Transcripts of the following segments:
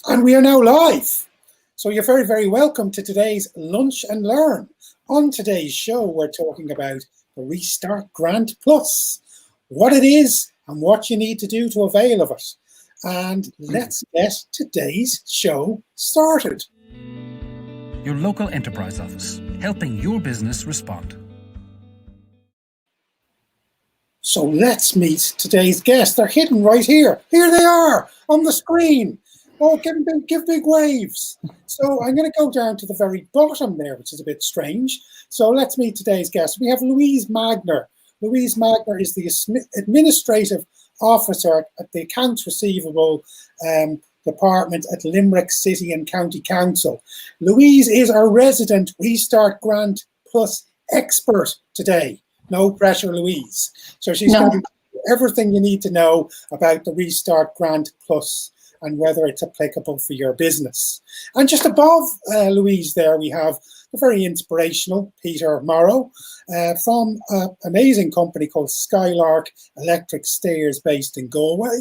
And we are now live. So you're very, very welcome to today's Lunch and Learn. On today's show, we're talking about the Restart Grant Plus, what it is and what you need to do to avail of it. And let's get today's show started. Your local enterprise office, helping your business respond. So let's meet today's guests. They're hidden right here. Here they are on the screen. Oh, give big waves. So I'm going to go down to the very bottom there, which is a bit strange. So let's meet today's guests. We have Louise Magner. Louise Magner is the Administrative Officer at the Accounts Receivable Department at Limerick City and County Council. Louise is our resident Restart Grant Plus expert today. No pressure, Louise. So she's going to do everything you need to know about the Restart Grant Plus and whether it's applicable for your business. And just above Louise there, we have the very inspirational Peter Morrow from an amazing company called Skylark Electric Stairs based in Galway.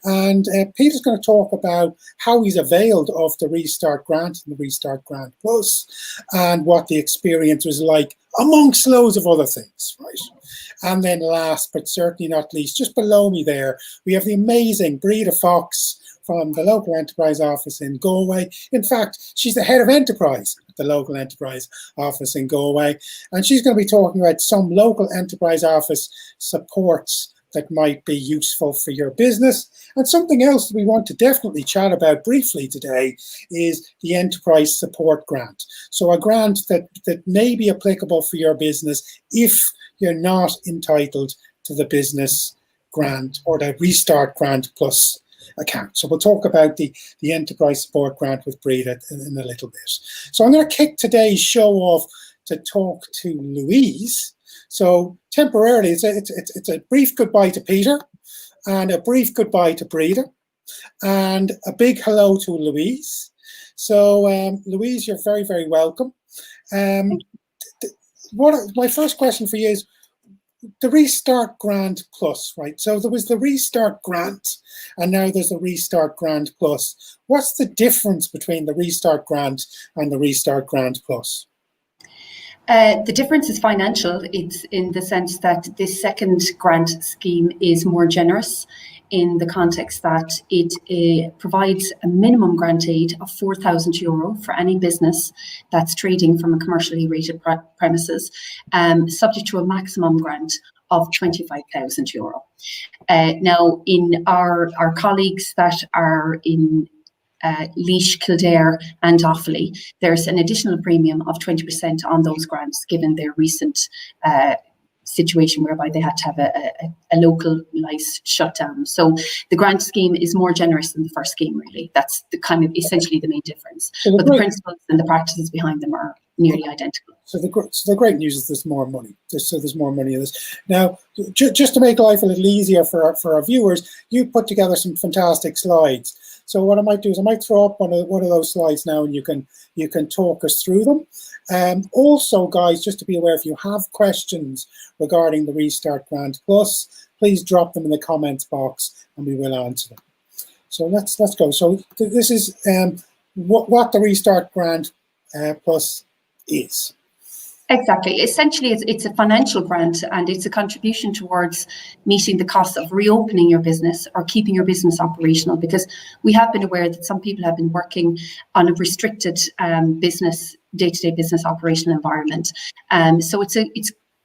And Peter's going to talk about how he's availed of the Restart Grant and the Restart Grant Plus and what the experience was like, amongst loads of other things, right? And then last but certainly not least, just below me there, we have the amazing Breda Fox from the local enterprise office in Galway. In fact, she's the head of enterprise at the local enterprise office in Galway. And she's going to be talking about some local enterprise office supports that might be useful for your business. And something else that we want to definitely chat about briefly today is the Enterprise Support Grant. So a grant that may be applicable for your business if you're not entitled to the business grant or the Restart Grant Plus account. So we'll talk about the Enterprise Support Grant with Breda in a little bit. So I'm going to kick today's show off to talk to Louise. So temporarily, it's a brief goodbye to Peter and a brief goodbye to Breda and a big hello to Louise. So Louise, you're very, very welcome. My first question for you is the Restart Grant Plus, right? So there was the Restart Grant and now there's the Restart Grant Plus. What's the difference between the Restart Grant and the Restart Grant Plus? The difference is financial. It's in the sense that this second grant scheme is more generous in the context that it provides a minimum grant aid of €4,000 for any business that's trading from a commercially rated premises, subject to a maximum grant of €25,000. Now, in our colleagues that are in Laois, Kildare and Offaly, there's an additional premium of 20% on those grants given their recent situation whereby they had to have a localised shutdown. So the grant scheme is more generous than the first scheme, really. That's the kind of essentially the main difference. But the principles and the practices behind them are nearly identical. So the great news is there's more money. There's more money in this. Now, just to make life a little easier for our viewers, you put together some fantastic slides. So what I might do is I might throw up one of those slides now, and you can talk us through them. Also, guys, just to be aware, if you have questions regarding the Restart Grant Plus, please drop them in the comments box, and we will answer them. So let's go. So this is what the Restart Grant Plus is. Exactly. Essentially, it's a financial grant and it's a contribution towards meeting the cost of reopening your business or keeping your business operational, because we have been aware that some people have been working on a restricted business, day-to-day business operational environment. So it's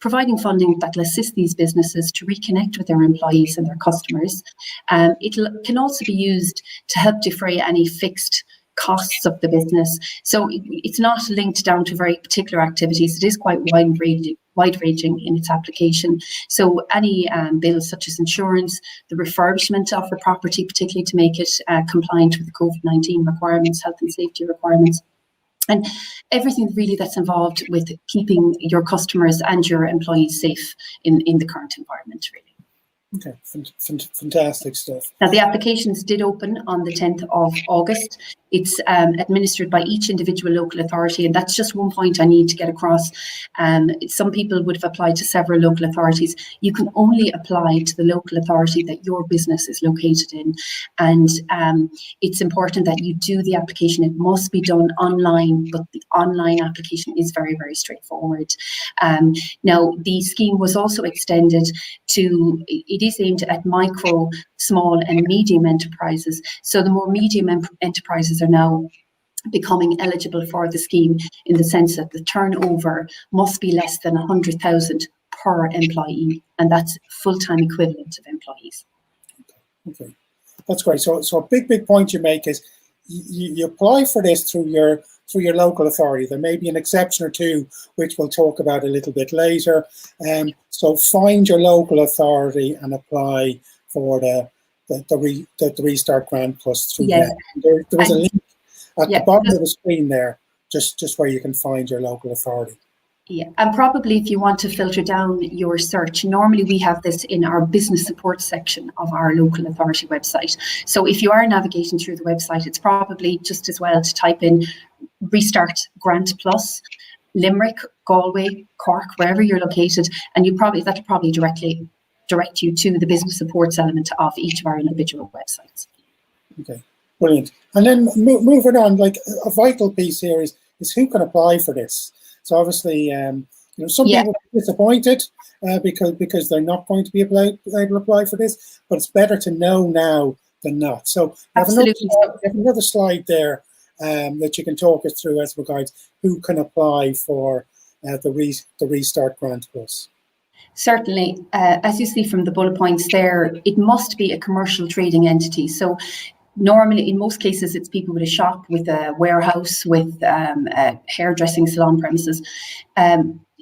providing funding that will assist these businesses to reconnect with their employees and their customers. It can also be used to help defray any fixed costs of the business. So it's not linked down to very particular activities. It is quite wide-ranging in its application. So any bills such as insurance, the refurbishment of the property, particularly to make it compliant with the COVID-19 requirements, health and safety requirements, and everything really that's involved with keeping your customers and your employees safe in the current environment, really. Okay, fantastic stuff. Now, the applications did open on the 10th of August. It's administered by each individual local authority, and that's just one point I need to get across. Some people would have applied to several local authorities. You can only apply to the local authority that your business is located in, and it's important that you do the application. It must be done online, but the online application is very, very straightforward. Now, the scheme was also extended to, it is aimed at micro, small and medium enterprises. So the more medium enterprises are now becoming eligible for the scheme, in the sense that the turnover must be less than 100,000 per employee, and that's full-time equivalent of employees. Okay, that's great. So a big point you make is you apply for this through your local authority. There may be an exception or two, which we'll talk about a little bit later. So find your local authority and apply for the Restart Grant Plus through them. There is a link at the bottom of the screen there, just where you can find your local authority. Yeah, and probably if you want to filter down your search, normally we have this in our business support section of our local authority website. So if you are navigating through the website, it's probably just as well to type in Restart Grant Plus, Limerick, Galway, Cork, wherever you're located, and that'll probably directly direct you to the business supports element of each of our individual websites. Okay, brilliant. And then moving on, like a vital piece here is who can apply for this. So obviously, some people are disappointed because they're not going to be able to apply for this, but it's better to know now than not. So I have another slide there that you can talk us through as regards who can apply for the Restart Grant Plus. Certainly. As you see from the bullet points there, it must be a commercial trading entity. So normally, in most cases, it's people with a shop, with a warehouse, with a hairdressing salon premises.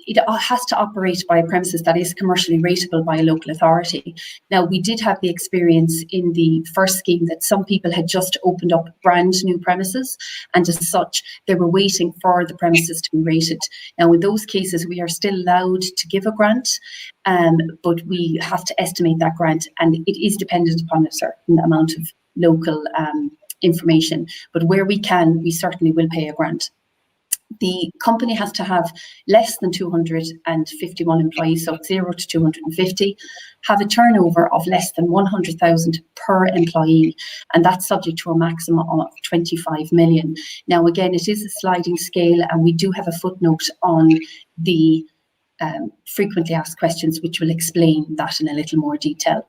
It has to operate by a premises that is commercially rateable by a local authority. Now, we did have the experience in the first scheme that some people had just opened up brand new premises, and as such, they were waiting for the premises to be rated. Now, in those cases, we are still allowed to give a grant, but we have to estimate that grant, and it is dependent upon a certain amount of local information. But where we can, we certainly will pay a grant. The company has to have less than 251 employees, so 0 to 250, have a turnover of less than 100,000 per employee, and that's subject to a maximum of 25 million. Now, again, it is a sliding scale, and we do have a footnote on the frequently asked questions, which will explain that in a little more detail.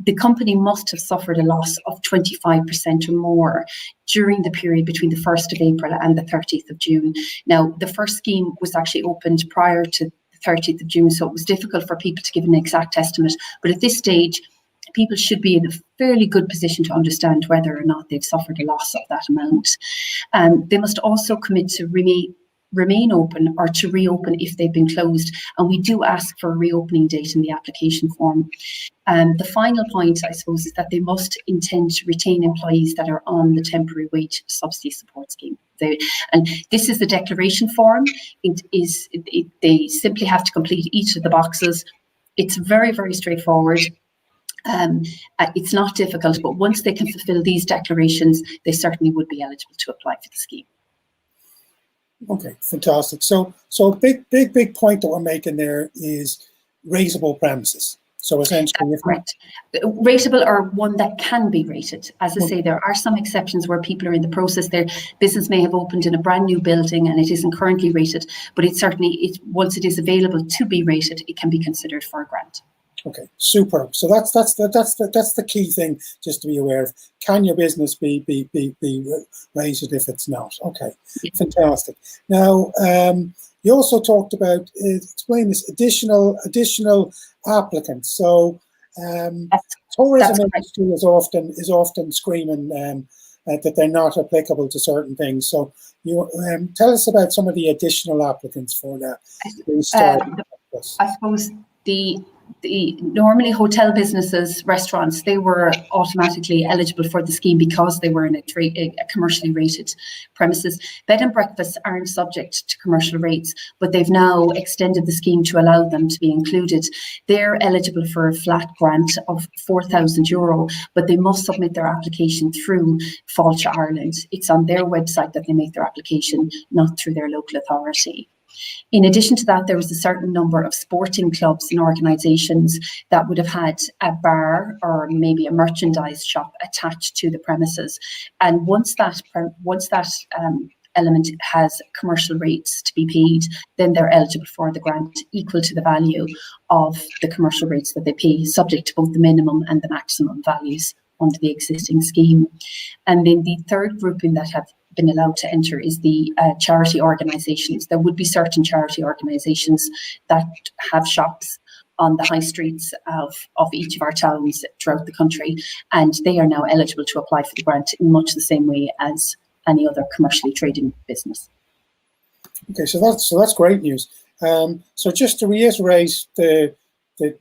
The company must have suffered a loss of 25% or more during the period between the 1st of April and the 30th of June. Now, the first scheme was actually opened prior to the 30th of June, so it was difficult for people to give an exact estimate. But at this stage, people should be in a fairly good position to understand whether or not they've suffered a loss of that amount. They must also commit to remain open or to reopen if they've been closed, and we do ask for a reopening date in the application form. The final point, I suppose, is that they must intend to retain employees that are on the temporary wage subsidy support scheme. And this is the declaration form. They simply have to complete each of the boxes. It's very, very straightforward. It's not difficult, but once they can fulfill these declarations, they certainly would be eligible to apply for the scheme. Okay, fantastic. So a big point that we're making there is rateable premises. So essentially, that's correct. Rateable are one that can be rated. As I say, there are some exceptions where people are in the process. Their business may have opened in a brand new building and it isn't currently rated, but it certainly, once it is available to be rated, it can be considered for a grant. Okay, superb. So that's the key thing just to be aware of. Can your business be rated if it's not? Okay, fantastic. Now, you also talked about explain this additional applicants. So tourism industry is often screaming that they're not applicable to certain things. So you tell us about some of the additional applicants for that. I suppose normally hotel businesses, restaurants, they were automatically eligible for the scheme because they were in a commercially rated premises. Bed and breakfasts aren't subject to commercial rates, but they've now extended the scheme to allow them to be included. They're eligible for a flat grant of €4,000, but they must submit their application through Fáilte Ireland. It's on their website that they make their application, not through their local authority. In addition to that, there was a certain number of sporting clubs and organisations that would have had a bar or maybe a merchandise shop attached to the premises. And once that element has commercial rates to be paid, then they're eligible for the grant equal to the value of the commercial rates that they pay, subject to both the minimum and the maximum values under the existing scheme. And then the third grouping that have been allowed to enter is the charity organisations. There would be certain charity organisations that have shops on the high streets of each of our towns throughout the country, and they are now eligible to apply for the grant in much the same way as any other commercially trading business. Okay, so that's great news. So just to reiterate, the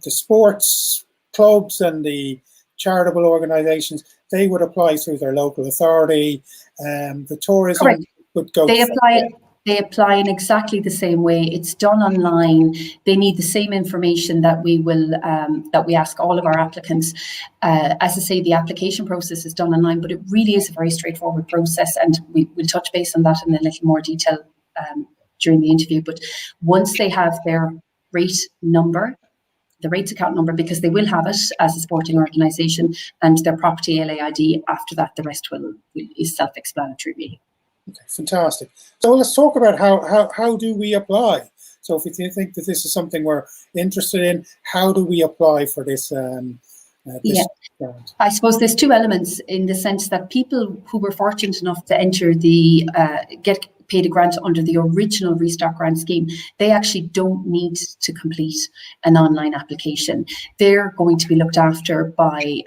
sports clubs and the charitable organisations, they would apply through their local authority. The tourism Correct. would go. They apply in exactly the same way. It's done online. They need the same information that we ask all of our applicants. As I say, the application process is done online, but it really is a very straightforward process, and we'll touch base on that in a little more detail during the interview. But once they have their rate number, the rates account number, because they will have it as a sporting organisation, and their property LAID, after that the rest is self-explanatory really. Okay, fantastic. So let's talk about how do we apply. So if you think that this is something we're interested in, how do we apply for this? Grant? I suppose there's two elements, in the sense that people who were fortunate enough to enter get paid a grant under the original Restart Grant scheme, they actually don't need to complete an online application. They're going to be looked after by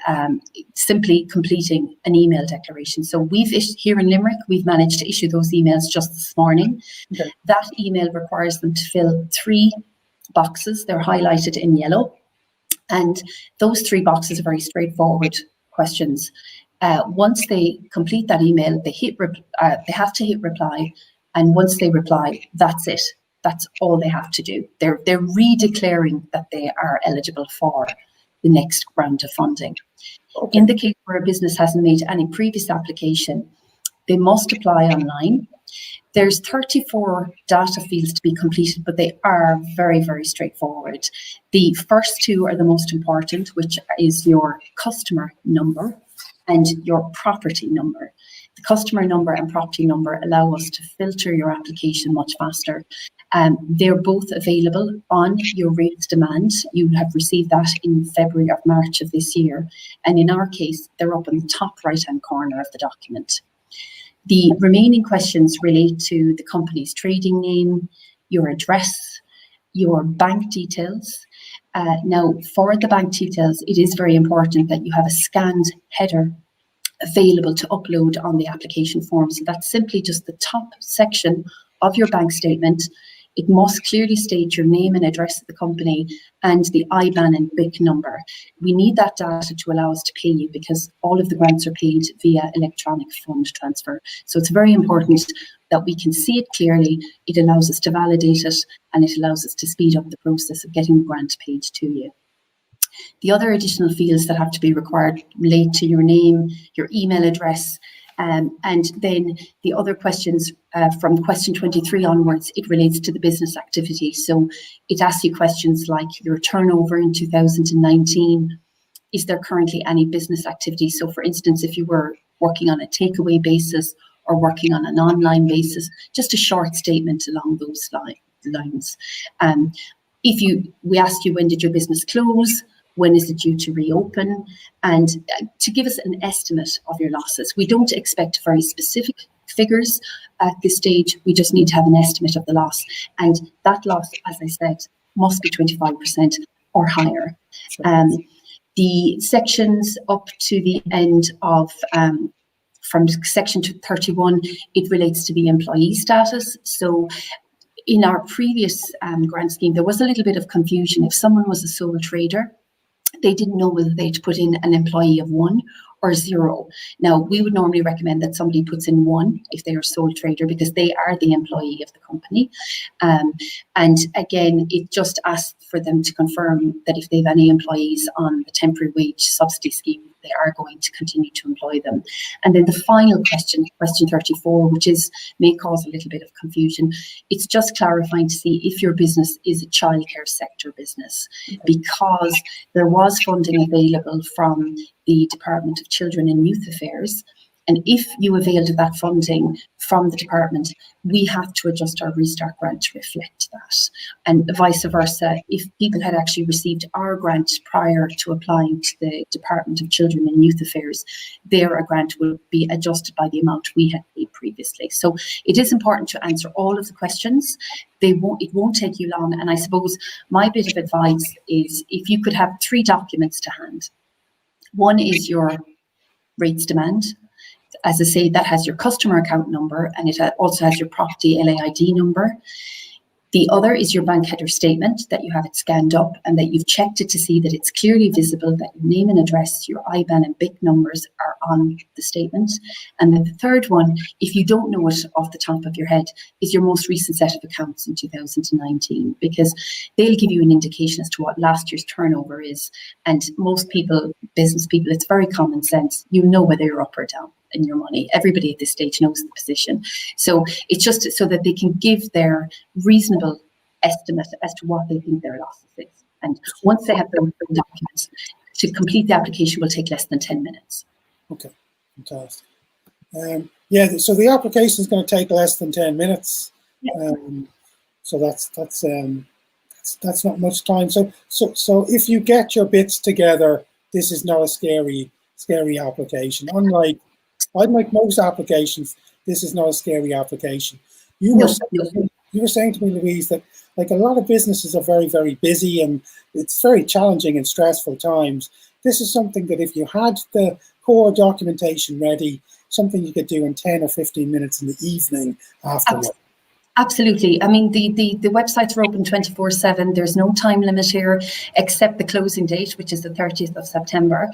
simply completing an email declaration. So here in Limerick, we've managed to issue those emails just this morning. Okay. That email requires them to fill 3 boxes. They're highlighted in yellow. And those 3 boxes are very straightforward questions. Once they complete that email, they have to hit reply, and once they reply, that's it. That's all they have to do. They're redeclaring that they are eligible for the next round of funding. Okay. In the case where a business hasn't made any previous application, they must apply online. There's 34 data fields to be completed, but they are very, very straightforward. The first 2 are the most important, which is your customer number and your property number. The customer number and property number allow us to filter your application much faster. They're both available on your rates demand. You have received that in February or March of this year. And in our case, they're up in the top right-hand corner of the document. The remaining questions relate to the company's trading name, your address, your bank details. Now, for the bank details, it is very important that you have a scanned header available to upload on the application form. So that's simply just the top section of your bank statement. It must clearly state your name and address of the company and the IBAN and BIC number. We need that data to allow us to pay you, because all of the grants are paid via electronic fund transfer. So it's very important that we can see it clearly. It allows us to validate it, and it allows us to speed up the process of getting the grant paid to you. The other additional fields that have to be required relate to your name, your email address, and then the other questions from question 23 onwards, it relates to the business activity. So it asks you questions like your turnover in 2019. Is there currently any business activity? So for instance, if you were working on a takeaway basis or working on an online basis, just a short statement along those lines. We asked you, when did your business close? When is it due to reopen? And to give us an estimate of your losses. We don't expect very specific figures at this stage. We just need to have an estimate of the loss. And that loss, as I said, must be 25% or higher. The sections up to the end of, from section 31, it relates to the employee status. So in our previous grant scheme, there was a little bit of confusion. If someone was a sole trader, they didn't know whether they'd put in an employee of 1 or 0. Now, we would normally recommend that somebody puts in 1 if they are sole trader, because they are the employee of the company. And again, it just asks for them to confirm that if they have any employees on the temporary wage subsidy scheme, they are going to continue to employ them. And then the final question, question 34, which may cause a little bit of confusion. It's just clarifying to see if your business is a childcare sector business, because there was funding available from the Department of Children and Youth Affairs. And if you availed of that funding from the department, we have to adjust our Restart grant to reflect that. And vice versa, if people had actually received our grant prior to applying to the Department of Children and Youth Affairs, their grant will be adjusted by the amount we had paid previously. So it is important to answer all of the questions. It won't take you long. And I suppose my bit of advice is, if you could have 3 documents to hand. One is your rates demand. As I say, that has your customer account number, and it also has your property LAID number. The other is your bank header statement, that you have it scanned up and that you've checked it to see that it's clearly visible, that your name and address, your IBAN and BIC numbers are on the statement. And then the third one, if you don't know it off the top of your head, is your most recent set of accounts in 2019, because they'll give you an indication as to what last year's turnover is. And most people, business people, it's very common sense. You know whether you're up or down in your money. Everybody at this stage knows the position. So it's just so that they can give their reasonable estimate as to what they think their losses is. And once they have those documents, to complete the application will take less than 10 minutes. Okay, fantastic. Yeah, so the application is going to take less than 10 minutes. Yeah. So that's not much time. So if you get your bits together, this is not a scary application. Unlike most applications, this is not a scary application. You were saying to me, Louise, that like a lot of businesses are very, very busy and it's very challenging and stressful times. This is something that if you had the core documentation ready, something you could do in 10 or 15 minutes in the evening afterwards. Absolutely. I mean, the websites are open 24/7. There's no time limit here, except the closing date, which is the 30th of September.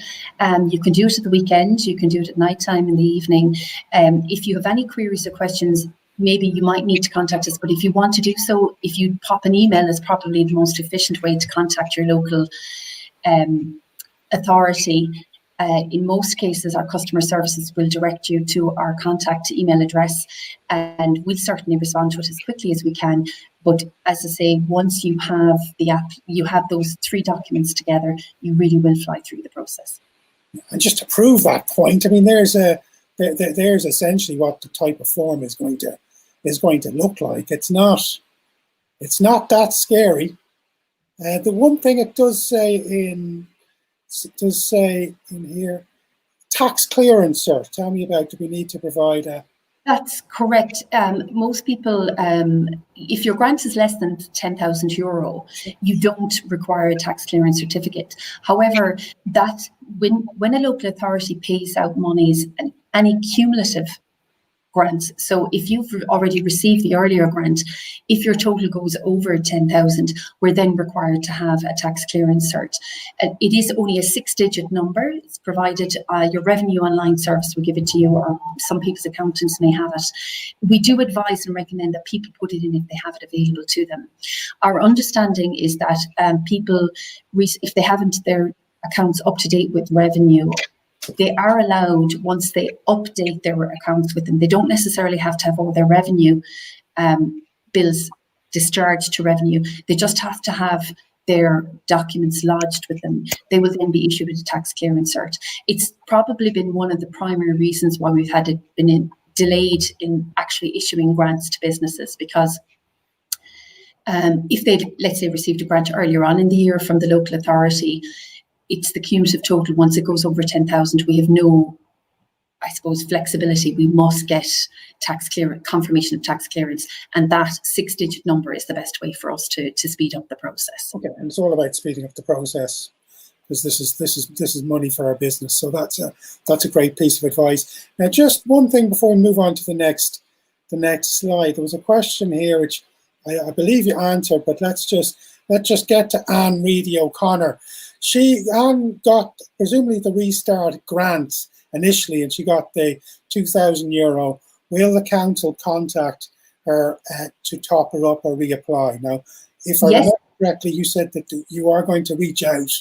You can do it at the weekend. You can do it at night time in the evening. If you have any queries or questions, maybe you might need to contact us. But if you want to do so, if you pop an email, is probably the most efficient way to contact your local authority. In most cases, our customer services will direct you to our contact email address, and we'll certainly respond to it as quickly as we can. But as I say, once you have the app, you have those 3 documents together, you really will fly through the process. And just to prove that point, I mean, there's essentially what the type of form is going to look like. It's not that scary. The one thing it does say in here, tax clearance, sir. Tell me about, do we need to provide a... That's correct. Most people, if your grant is less than €10,000, you don't require a tax clearance certificate. However, that when a local authority pays out monies, and any cumulative grants. So if you've already received the earlier grant, if your total goes over 10,000, we're then required to have a tax clearance cert. It is only a 6-digit number. It's provided your revenue online service will give it to you, or some people's accountants may have it. We do advise and recommend that people put it in if they have it available to them. Our understanding is that people, if they haven't their accounts up to date with revenue, they are allowed, once they update their accounts with them, they don't necessarily have to have all their revenue bills discharged to revenue. They just have to have their documents lodged with them. They will then be issued with a tax clearance cert. It's probably been one of the primary reasons why we've had it delayed in actually issuing grants to businesses, because if they'd, let's say, received a grant earlier on in the year from the local authority, it's the cumulative total. Once it goes over 10,000, we have no, I suppose, flexibility. We must get tax clearance, confirmation of tax clearance, and that 6-digit number is the best way for us to speed up the process. Okay, and it's all about speeding up the process, because this is money for our business. So that's a great piece of advice. Now, just one thing before we move on to the next slide. There was a question here which I believe you answered, but let's just get to Anne Reedy O'Connor. Anne got presumably the Restart grants initially, and she got the €2,000. Will the council contact her to top her up or reapply? Now, if I remember correctly, you said that you are going to reach out,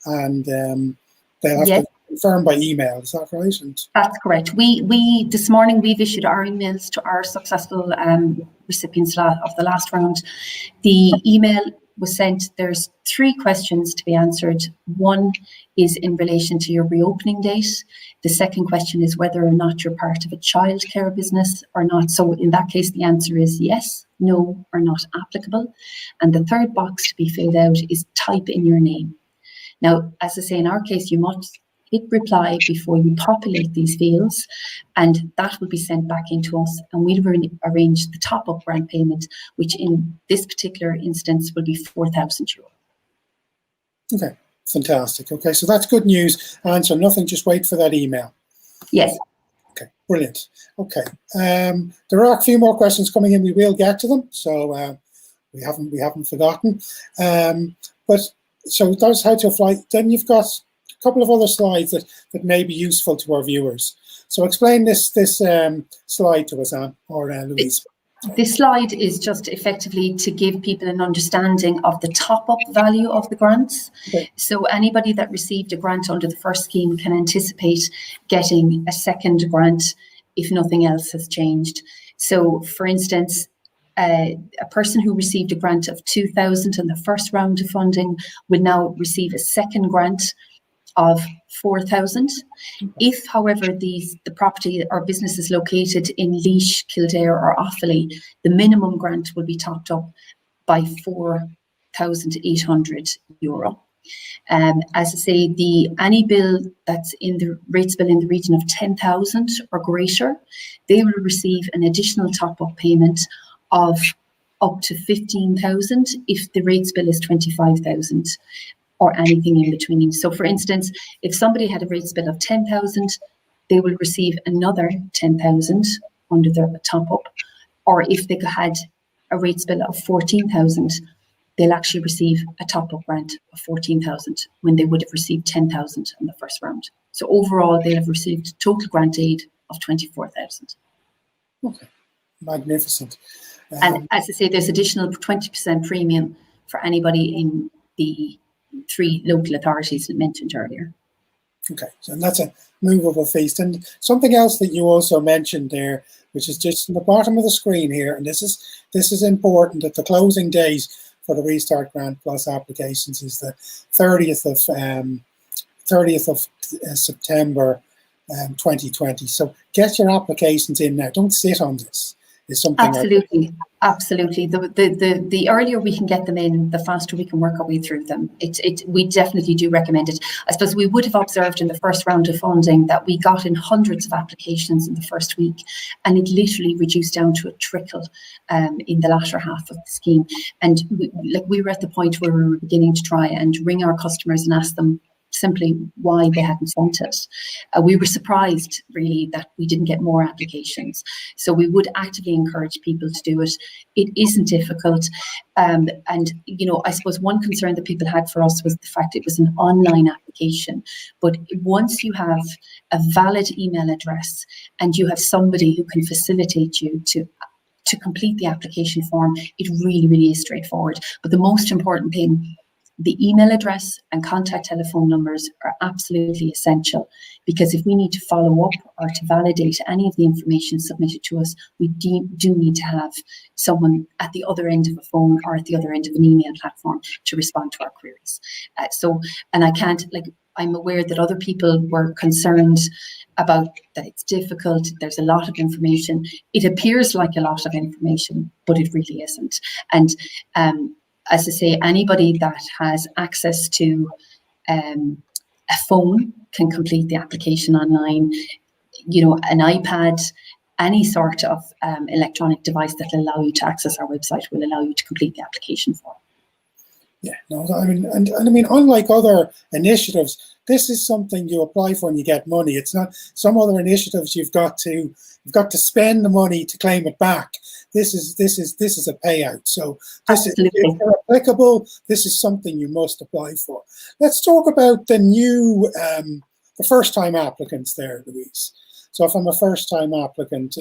and they'll have to confirm by email. Is that right? That's correct. We this morning we've issued our emails to our successful recipients of the last round. The email was sent. There's 3 questions to be answered. One is in relation to your reopening date. The second question is whether or not you're part of a childcare business or not. So in that case, the answer is yes, no, or not applicable. And the third box to be filled out is type in your name. Now, as I say, in our case, you must hit reply before you populate these fields, and that will be sent back into us, and we'll arrange the top-up grant payment, which in this particular instance will be €4,000. Okay, fantastic. Okay, so that's good news. Answer nothing, just wait for that email. Yes. Okay, brilliant. Okay, there are a few more questions coming in. We will get to them, so we haven't forgotten. But so that's how to apply. Then you've got a couple of other slides that may be useful to our viewers. So explain this slide to us, Anne or Louise. This slide is just effectively to give people an understanding of the top-up value of the grants. Okay. So anybody that received a grant under the first scheme can anticipate getting a second grant if nothing else has changed. So, for instance, a person who received a grant of €2,000 in the first round of funding will now receive a second grant of €4,000. If, however, the property or business is located in Laois, Kildare or Offaly, the minimum grant will be topped up by €4,800. As I say, any bill that's in the rates bill in the region of 10,000 or greater, they will receive an additional top-up payment of up to 15,000 if the rates bill is 25,000. Or anything in between. So, for instance, if somebody had a rates bill of 10,000, they will receive another 10,000 under their top up. Or if they had a rates bill of 14,000, they'll actually receive a top up grant of 14,000 when they would have received 10,000 in the first round. So overall, they'll have received total grant aid of 24,000. Okay, magnificent. And as I say, there's additional 20% premium for anybody in the 3 local authorities that mentioned earlier. Okay, so that's a movable feast. And something else that you also mentioned there, which is just in the bottom of the screen here, and this is important, that the closing date for the Restart Grant Plus applications is the 30th of September 2020. So get your applications in now. Don't sit on this. Is something Absolutely. The earlier we can get them in, the faster we can work our way through them. We definitely do recommend it. I suppose we would have observed in the first round of funding that we got in hundreds of applications in the first week, and it literally reduced down to a trickle in the latter half of the scheme. And we were at the point where we were beginning to try and ring our customers and ask them simply why they hadn't sent it. We were surprised, really, that we didn't get more applications. So we would actively encourage people to do it. It isn't difficult. And, I suppose one concern that people had for us was the fact it was an online application. But once you have a valid email address and you have somebody who can facilitate you to complete the application form, it really, really is straightforward. But the most important thing, the email address and contact telephone numbers are absolutely essential, because if we need to follow up or to validate any of the information submitted to us, we do need to have someone at the other end of a phone or at the other end of an email platform to respond to our queries. I'm aware that other people were concerned about that it's difficult, there's a lot of information. It appears like a lot of information, but it really isn't. And as I say, anybody that has access to a phone can complete the application online. An iPad, any sort of electronic device that will allow you to access our website will allow you to complete the application form. Yeah, no, I mean, and I mean, unlike other initiatives, this is something you apply for and you get money. It's not some other initiatives you've got to spend the money to claim it back. This is a payout. So this is, if they're applicable, this is something you must apply for. Let's talk about the new the first time applicants there, Louise. So if I'm a first time applicant,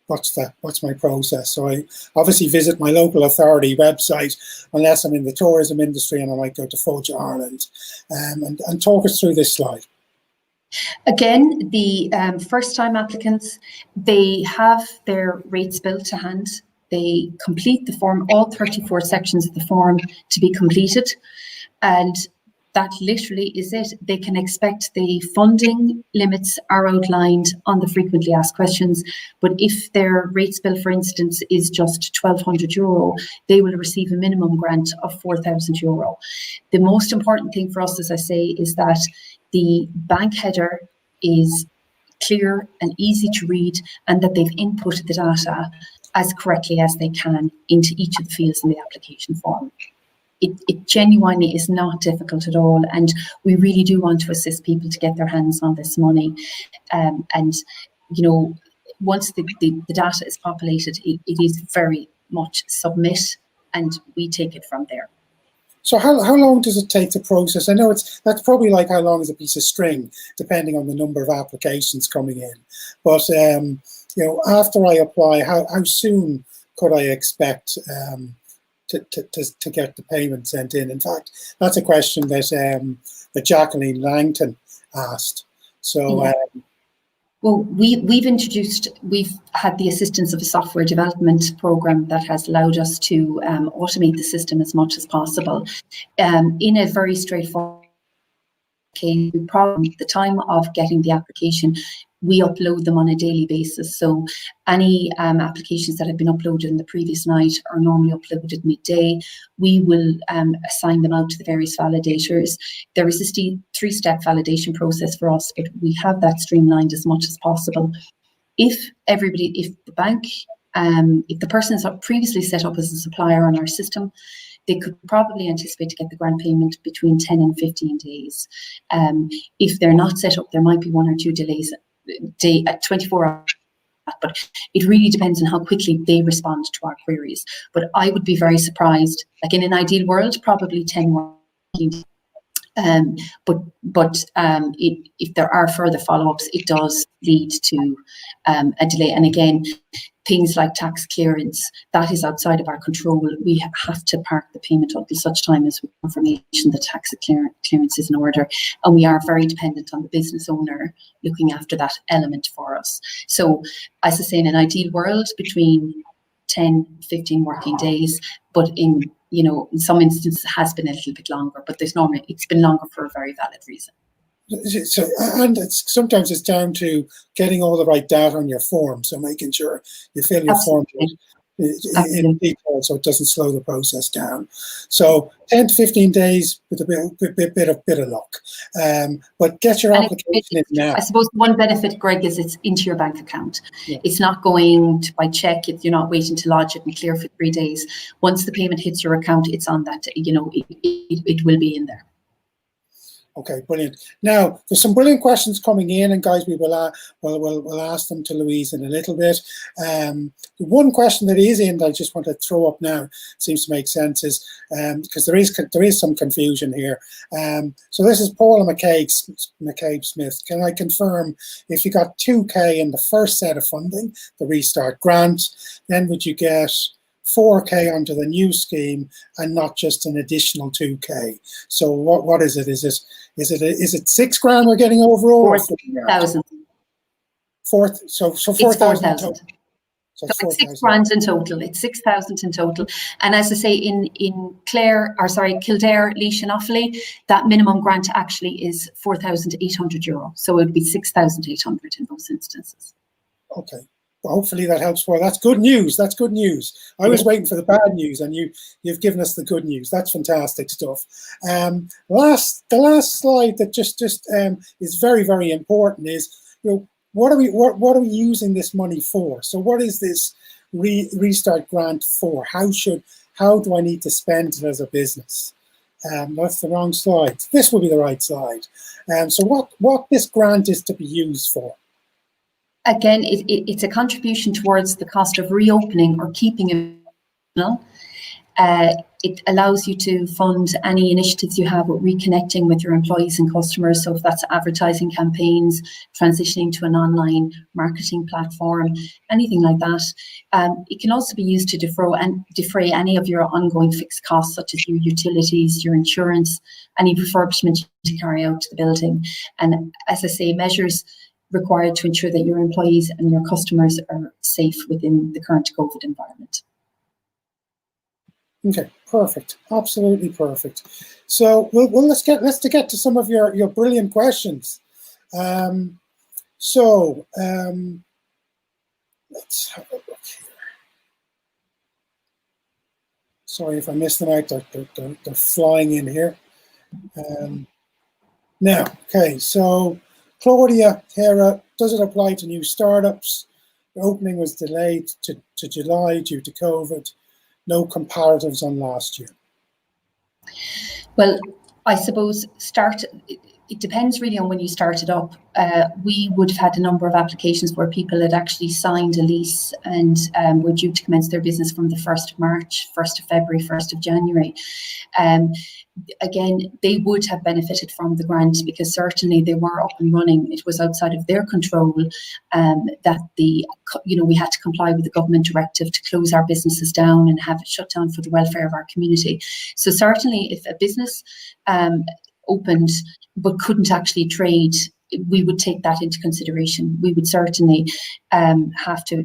what's my process? So I obviously visit my local authority website, unless I'm in the tourism industry, and I might go to Fudge Ireland, and talk us through this slide. Again, the first-time applicants, they have their rates bill to hand. They complete the form, all 34 sections of the form to be completed, and that literally is it. They can expect the funding limits are outlined on the frequently asked questions, but if their rates bill, for instance, is just €1,200, they will receive a minimum grant of €4,000. The most important thing for us, as I say, is that the bank header is clear and easy to read, and that they've inputted the data as correctly as they can into each of the fields in the application form. It genuinely is not difficult at all, and we really do want to assist people to get their hands on this money. And you know, once the data is populated, it is very much submit, and we take it from there. So how long does it take to process? I know that's probably like how long is a piece of string, depending on the number of applications coming in. But you know, after I apply, how soon could I expect to get the payment sent in? In fact, that's a question that that Jacqueline Langton asked. So. Yeah. Well, we've had the assistance of a software development program that has allowed us to automate the system as much as possible. In a very straightforward case, the time of getting the application, we upload them on a daily basis. So any applications that have been uploaded in the previous night are normally uploaded midday. We will assign them out to the various validators. There is a three-step validation process for us, but we have that streamlined as much as possible. If the bank, if the person is previously set up as a supplier on our system, they could probably anticipate to get the grant payment between 10 and 15 days. If they're not set up, there might be 1 or 2 delays at 24 hours, but it really depends on how quickly they respond to our queries. But I would be very surprised, like in an ideal world, probably 10 working days. If there are further follow-ups, it does lead to a delay. And again, things like tax clearance, that is outside of our control. We have to park the payment until such time as we have confirmation that tax clearance is in order. And we are very dependent on the business owner looking after that element for us. So as I say, in an ideal world, between 10, 15 working days, but in some instances it has been a little bit longer, but it's been longer for a very valid reason. So, and sometimes it's down to getting all the right data on your form. So making sure you fill your form in detail so it doesn't slow the process down. So 10 to 15 days with a bit of luck. But get your application in now. I suppose one benefit, Greg, is it's into your bank account. Yeah. It's not going by check. You're not waiting to lodge it and clear for 3 days. Once the payment hits your account, it's on that, it will be in there. Okay, brilliant. Now, there's some brilliant questions coming in, and guys, we'll ask them to Louise in a little bit. The one question that is in that I just want to throw up now, seems to make sense, is because there is some confusion here. So this is Paula McCabe-Smith. Can I confirm if you got 2K in the first set of funding, the Restart grant, then would you get 4K under the new scheme and not just an additional 2K? So what is it? Is it $6,000 we're getting overall? 4,000. So 4,000. So it's $6,000 in total. It's 6,000 in total. And as I say, in Kildare, Laois and Offaly, that minimum grant actually is €4,800. So it would be 6,800 in those instances. Okay. Hopefully that helps more. That's good news. That's good news. I was waiting for the bad news, and you've given us the good news. That's fantastic stuff. The last slide that just is very, very important is, what are we using this money for? So what is this Restart grant for? How should how do I need to spend it as a business? That's the wrong slide. This will be the right slide. So what this grant is to be used for? Again, it's a contribution towards the cost of reopening or keeping it. It allows you to fund any initiatives you have with reconnecting with your employees and customers. So if that's advertising campaigns, transitioning to an online marketing platform, anything like that. It can also be used to defray any of your ongoing fixed costs, such as your utilities, your insurance, any refurbishment to carry out to the building. And as I say, measures required to ensure that your employees and your customers are safe within the current COVID environment. Okay, perfect. Absolutely perfect. So let's get to some of your brilliant questions. Let's have a look here. Sorry if I missed them out. They're flying in here. Now, okay. So Claudia, Hera, does it apply to new startups? The opening was delayed to July due to COVID. No comparatives on last year. Well, I suppose it depends really on when you started up. We would have had a number of applications where people had actually signed a lease and were due to commence their business from the 1st of March, 1st of February, 1st of January. Again, they would have benefited from the grant because certainly they were up and running. It was outside of their control that we had to comply with the government directive to close our businesses down and have it shut down for the welfare of our community. So certainly if a business opened but couldn't actually trade, we would take that into consideration. We would certainly have to,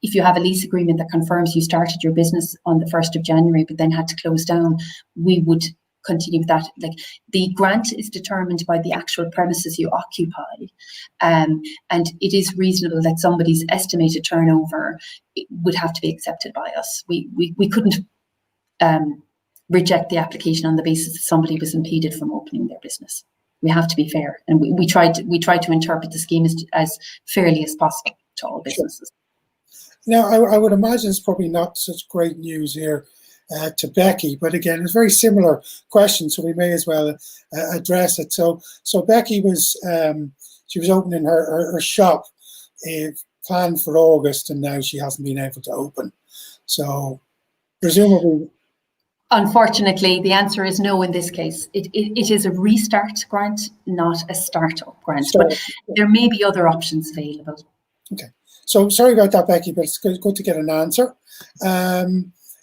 if you have a lease agreement that confirms you started your business on the 1st of January but then had to close down, we would continue with that. The grant is determined by the actual premises you occupy, and it is reasonable that somebody's estimated turnover would have to be accepted by us. We couldn't reject the application on the basis that somebody was impeded from opening their business. We have to be fair, and we try to interpret the scheme as fairly as possible to all businesses. Now, I would imagine it's probably not such great news here to Becky, but again, it's a very similar question, so we may as well address it. So Becky was she was opening her shop planned for August, and now she hasn't been able to open. So presumably. Unfortunately, the answer is no in this case. It is a restart grant, not a start-up grant, but there may be other options available. Okay. So sorry about that, Becky, but it's good to get an answer.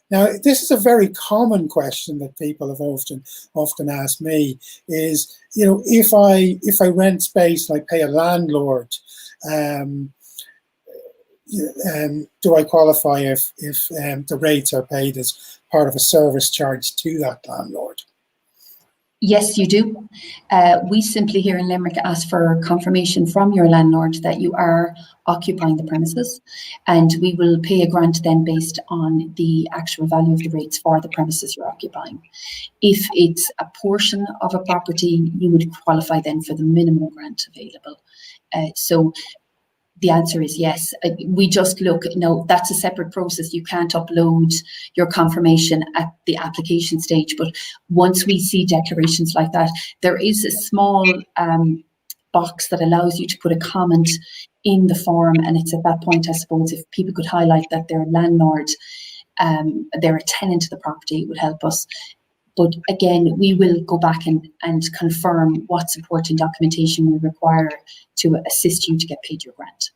Now, this is a very common question that people have often asked me is, if I rent space and I pay a landlord, do I qualify if the rates are paid as part of a service charge to that landlord? Yes, you do. We simply here in Limerick ask for confirmation from your landlord that you are occupying the premises, and we will pay a grant then based on the actual value of the rates for the premises you're occupying. If it's a portion of a property, you would qualify then for the minimum grant available. So the answer is yes. We just look, that's a separate process. You can't upload your confirmation at the application stage. But once we see declarations like that, there is a small box that allows you to put a comment in the form. And it's at that point, I suppose, if people could highlight that their landlord, they're a tenant of the property, it would help us. But again, we will go back and confirm what supporting documentation we require to assist you to get paid your grant.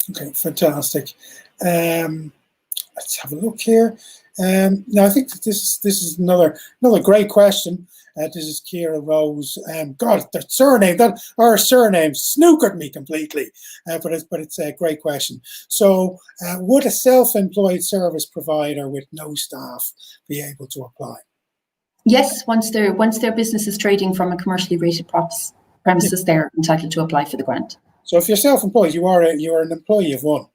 Okay, fantastic. Let's have a look here. Now, I think this is another great question. This is Kira Rose. God, their surname, our surname snookered me completely. But it's a great question. So, would a self-employed service provider with no staff be able to apply? Yes, once their business is trading from a commercially rated premises, they're entitled to apply for the grant. So if you're self-employed, you are an employee of one.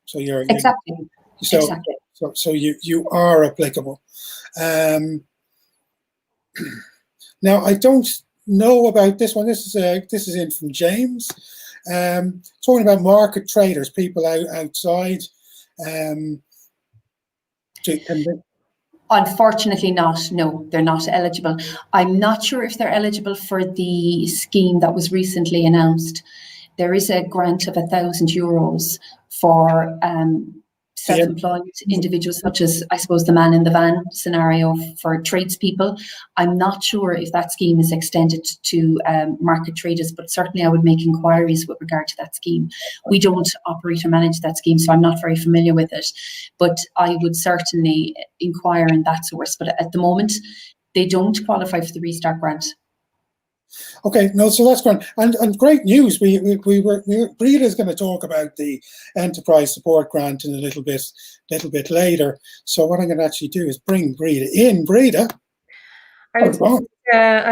So you're exactly. So you are applicable. Now I don't know about this one. This is in from James. Talking about market traders, people outside. Unfortunately not. No, they're not eligible. I'm not sure if they're eligible for the scheme that was recently announced. There is a grant of €1,000 for self-employed individuals, such as, I suppose, the man in the van scenario for tradespeople. I'm not sure if that scheme is extended to market traders, but certainly I would make inquiries with regard to that scheme. We don't operate or manage that scheme, so I'm not very familiar with it, but I would certainly inquire in that source. But at the moment, they don't qualify for the Restart grant. Okay, no, so that's great, and great news. Breda's going to talk about the enterprise support grant in a little bit later. So what I'm going to actually do is bring Breda in. Breda, I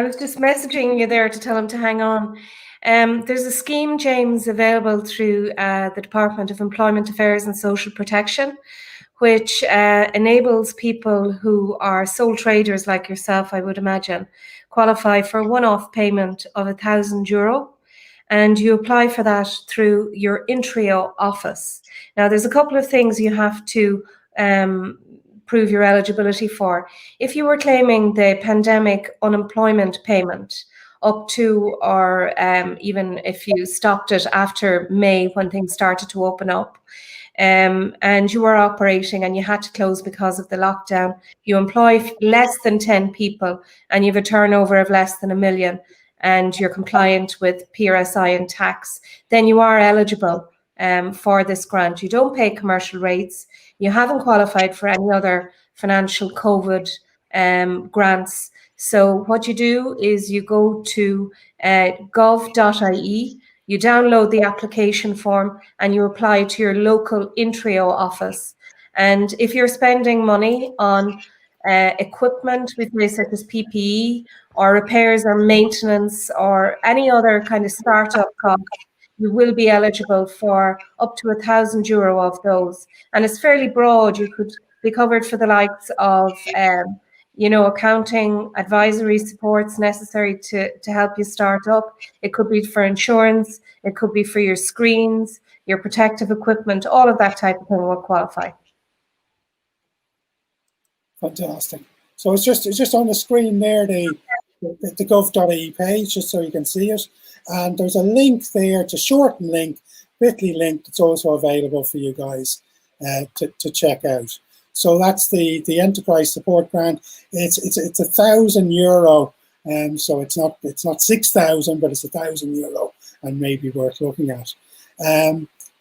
was just messaging you there to tell him to hang on. There's a scheme, James, available through the Department of Employment Affairs and Social Protection, which enables people who are sole traders like yourself, I would imagine, qualify for a one-off payment of €1,000, and you apply for that through your Intrio office. Now, there's a couple of things you have to prove your eligibility for. If you were claiming the pandemic unemployment payment up to, or even if you stopped it after May when things started to open up, and you were operating and you had to close because of the lockdown, you employ less than 10 people and you have a turnover of less than $1 million, and you're compliant with PRSI and tax, then you are eligible for this grant. You don't pay commercial rates. You haven't qualified for any other financial COVID grants. So what you do is you go to gov.ie, you download the application form and you apply to your local Intrio office. And if you're spending money on equipment, such as PPE or repairs or maintenance or any other kind of startup cost, you will be eligible for up to €1,000 of those. And it's fairly broad. You could be covered for the likes of accounting, advisory supports necessary to help you start up. It could be for insurance. It could be for your screens, your protective equipment, all of that type of thing will qualify. Fantastic. So it's just on the screen there, the gov.ie page, just so you can see it. And there's a link there, it's a shortened link, bit.ly link that's also available for you guys to check out. So that's the enterprise support grant. It's €1,000, so it's not 6,000, but it's €1,000, and maybe worth looking at.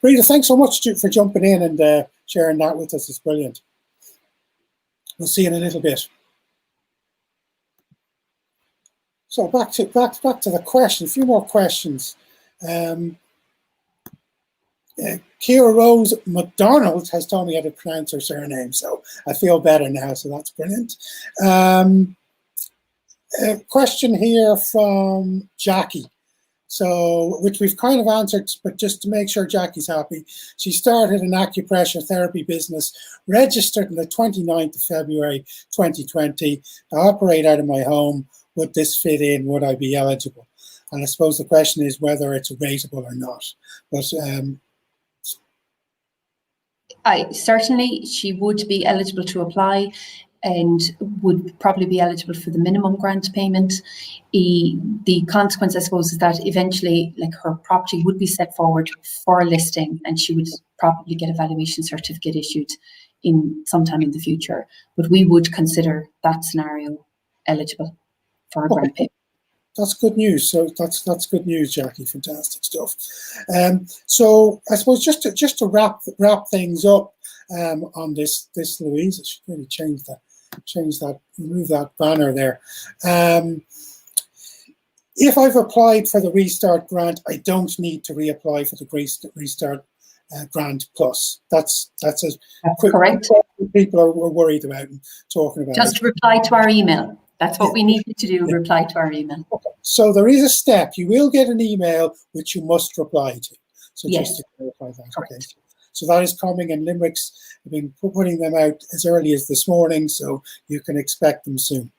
Breda, thanks so much for jumping in and sharing that with us. It's brilliant. We'll see you in a little bit. So back to the question. A few more questions. Kira Rose McDonald has told me how to pronounce her surname, so I feel better now, so that's brilliant. A question here from Jackie, which we've kind of answered, but just to make sure Jackie's happy. She started an acupressure therapy business, registered on the 29th of February 2020 to operate out of my home. Would this fit in? Would I be eligible? And I suppose the question is whether it's rateable or not. But certainly she would be eligible to apply and would probably be eligible for the minimum grant payment. The consequence, I suppose, is that eventually, like, her property would be set forward for a listing and she would probably get a valuation certificate issued in sometime in the future. But we would consider that scenario eligible for a grant payment. That's good news. So that's good news, Jackie. Fantastic stuff. So I suppose just to wrap things up on this, Louise, I should really change that, remove that banner there. If I've applied for the Restart grant, I don't need to reapply for the Restart grant plus. That's correct. People are worried about and talking about. Just reply to our email. That's what we need to do, reply to our email. Okay. So there is a step. You will get an email which you must reply to. So yes. Just to clarify that. Correct. Okay. So that is coming, and Limerick's have been putting them out as early as this morning, so you can expect them soon.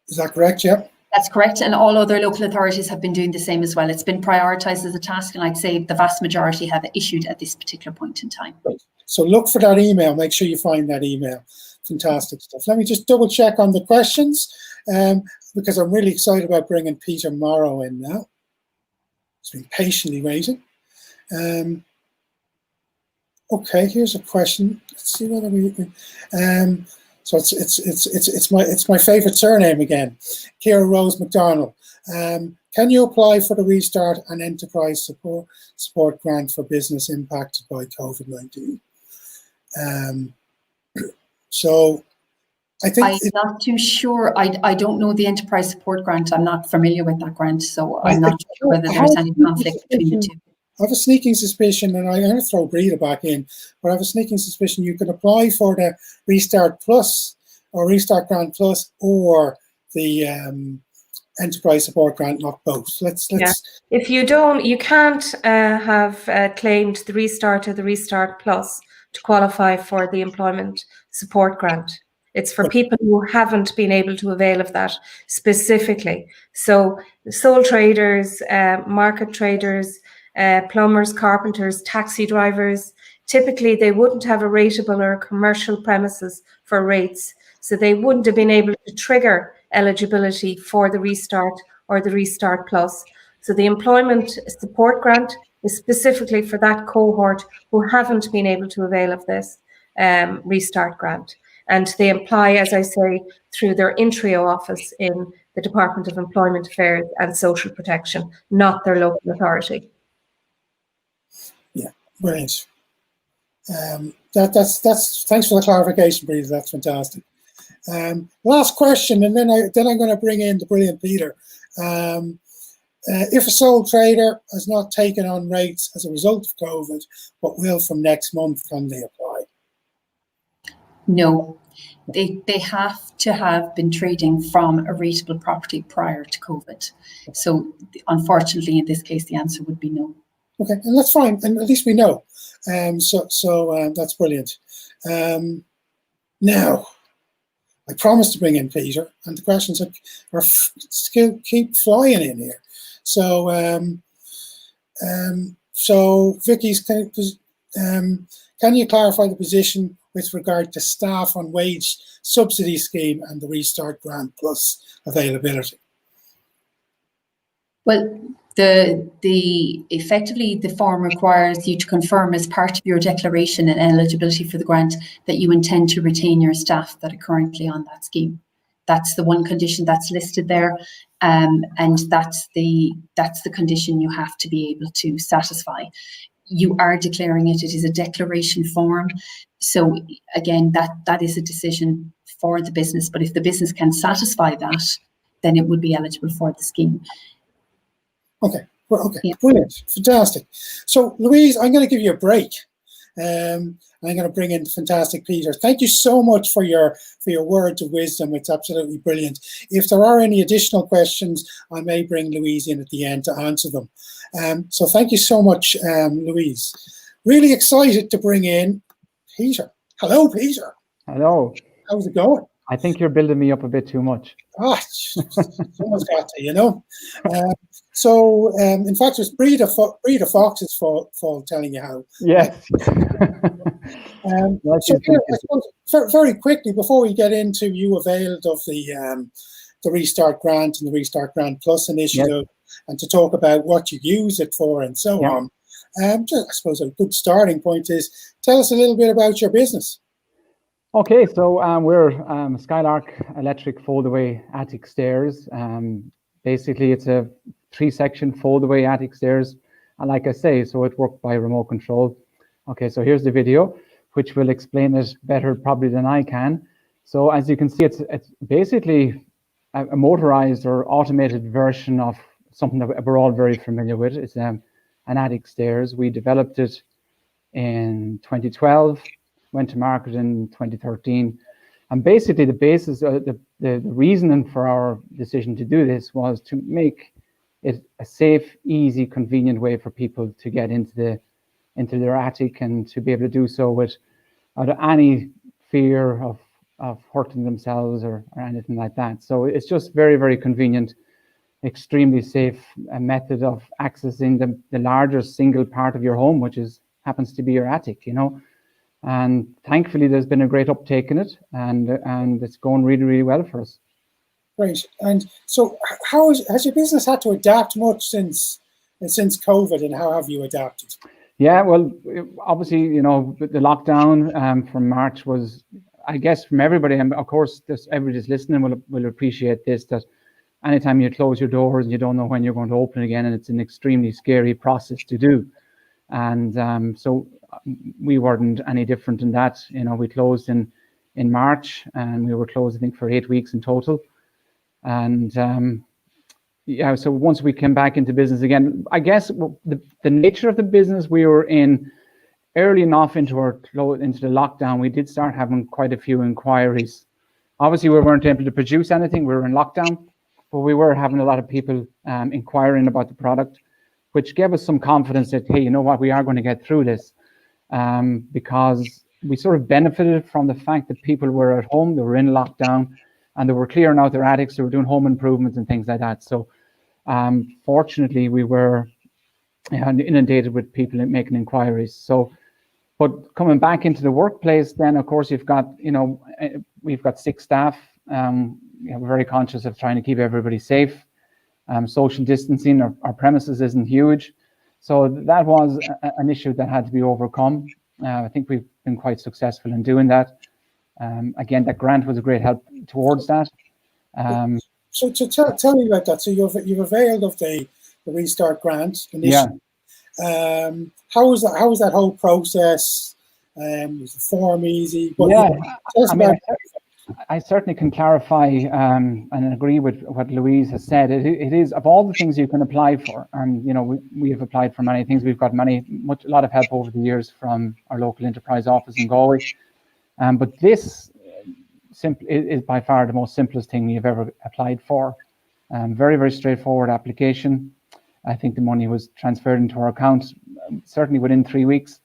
Is that correct, yeah? That's correct. And all other local authorities have been doing the same as well. It's been prioritised as a task, and I'd say the vast majority have issued at this particular point in time. So look for that email. Make sure you find that email. Fantastic stuff. Let me just double check on the questions, because I'm really excited about bringing Peter Morrow in now. He's been patiently waiting. Okay, here's a question. Let's see whether we. So it's my favourite surname again, Ciara Rose McDonald. Can you apply for the Restart and Enterprise Support Grant for business impacted by COVID-19? So I think I'm not too sure. I don't know the Enterprise Support Grant. I'm not familiar with that grant, so I'm not sure whether there's any conflict between the two. I have a sneaking suspicion, and I'm going to throw Breda back in, but I have a sneaking suspicion you can apply for the Restart Plus or Restart Grant Plus or the Enterprise Support Grant, not both. Let's. Yeah. If you don't, you can't have claimed the Restart or the Restart Plus to qualify for the Employment Support Grant. It's for people who haven't been able to avail of that specifically. So sole traders, market traders, plumbers, carpenters, taxi drivers, typically they wouldn't have a rateable or commercial premises for rates. So they wouldn't have been able to trigger eligibility for the Restart or the Restart Plus. So the Employment Support Grant is specifically for that cohort who haven't been able to avail of this Restart Grant. And they apply, as I say, through their Intrio office in the Department of Employment Affairs and Social Protection, not their local authority. Yeah, brilliant. That's thanks for the clarification, Breda. That's fantastic. Last question, and then I'm going to bring in the brilliant Peter. If a sole trader has not taken on rates as a result of COVID, but will from next month, can they apply? No, they have to have been trading from a rateable property prior to COVID. So unfortunately, in this case, the answer would be no. Okay, and that's fine, and at least we know. So that's brilliant. Now, I promised to bring in Peter, and the questions are still keep flying in here. So, so Vicky's, can you clarify the position with regard to staff on wage subsidy scheme and the Restart Grant Plus availability? Well, effectively the form requires you to confirm as part of your declaration and eligibility for the grant that you intend to retain your staff that are currently on that scheme. That's the one condition that's listed there, and that's the condition you have to be able to satisfy. You are declaring it. It is a declaration form. So again, that is a decision for the business. But if the business can satisfy that, then it would be eligible for the scheme. Okay, well, okay, yeah. Brilliant, fantastic. So Louise, I'm going to give you a break. I'm going to bring in the fantastic Peter. Thank you so much for your words of wisdom. It's absolutely brilliant. If there are any additional questions, I may bring Louise in at the end to answer them. So thank you so much, Louise. Really excited to bring in Peter. Hello, Peter. Hello. How's it going? I think you're building me up a bit too much. Someone's got to, you know. So, in fact, it's Breda Fox's fault telling you how. Yes. So here, I suppose, very quickly, before we get into you availed of the Restart Grant and the Restart Grant Plus initiative, and to talk about what you use it for and so on, just, I suppose a good starting point is tell us a little bit about your business. Okay, so we're Skylark Electric Fold-Away Attic Stairs. Basically, it's a 3-section fold-away attic stairs. And like I say, so it worked by remote control. Okay, so here's the video, which will explain it better probably than I can. So as you can see, it's basically a motorized or automated version of something that we're all very familiar with. It's an attic stairs. We developed it in 2012. Went to market in 2013, and basically the basis, the reasoning for our decision to do this was to make it a safe, easy, convenient way for people to get into their attic and to be able to do so without any fear of hurting themselves or anything like that. So it's just very, very convenient, extremely safe method of accessing the largest single part of your home, which happens to be your attic, you know. And thankfully, there's been a great uptake in it, and it's going really, really well for us. Great. And so, has your business had to adapt much since COVID, and how have you adapted? Yeah, well, obviously, you know, the lockdown from March was, I guess, from everybody, and of course, everybody that's listening will appreciate this, that anytime you close your doors and you don't know when you're going to open again, and it's an extremely scary process to do. And so we weren't any different in that. You know, we closed in March, and we were closed, I think, for 8 weeks in total. And yeah, so once we came back into business again, I guess the nature of the business we were in early enough into the lockdown, we did start having quite a few inquiries. Obviously, we weren't able to produce anything. We were in lockdown, but we were having a lot of people inquiring about the product, which gave us some confidence that, hey, you know what, we are going to get through this, because we sort of benefited from the fact that people were at home, they were in lockdown, and they were clearing out their attics, they were doing home improvements and things like that. So fortunately, we were inundated with people making inquiries. So, but coming back into the workplace, then of course you've got, you know, we've got 6 staff. We're very conscious of trying to keep everybody safe. Social distancing, our premises isn't huge. So that was an issue that had to be overcome. I think we've been quite successful in doing that. Again, that grant was a great help towards that. So tell me about that. So you've availed of the Restart grant initially. Yeah. How was that whole process? Was the form easy? Yeah, I certainly can clarify and agree with what Louise has said. It is, of all the things you can apply for, and you know, we have applied for many things. We've got a lot of help over the years from our local enterprise office in Galway. But this is by far the most simplest thing we've ever applied for. Very, very straightforward application. I think the money was transferred into our account certainly within 3 weeks.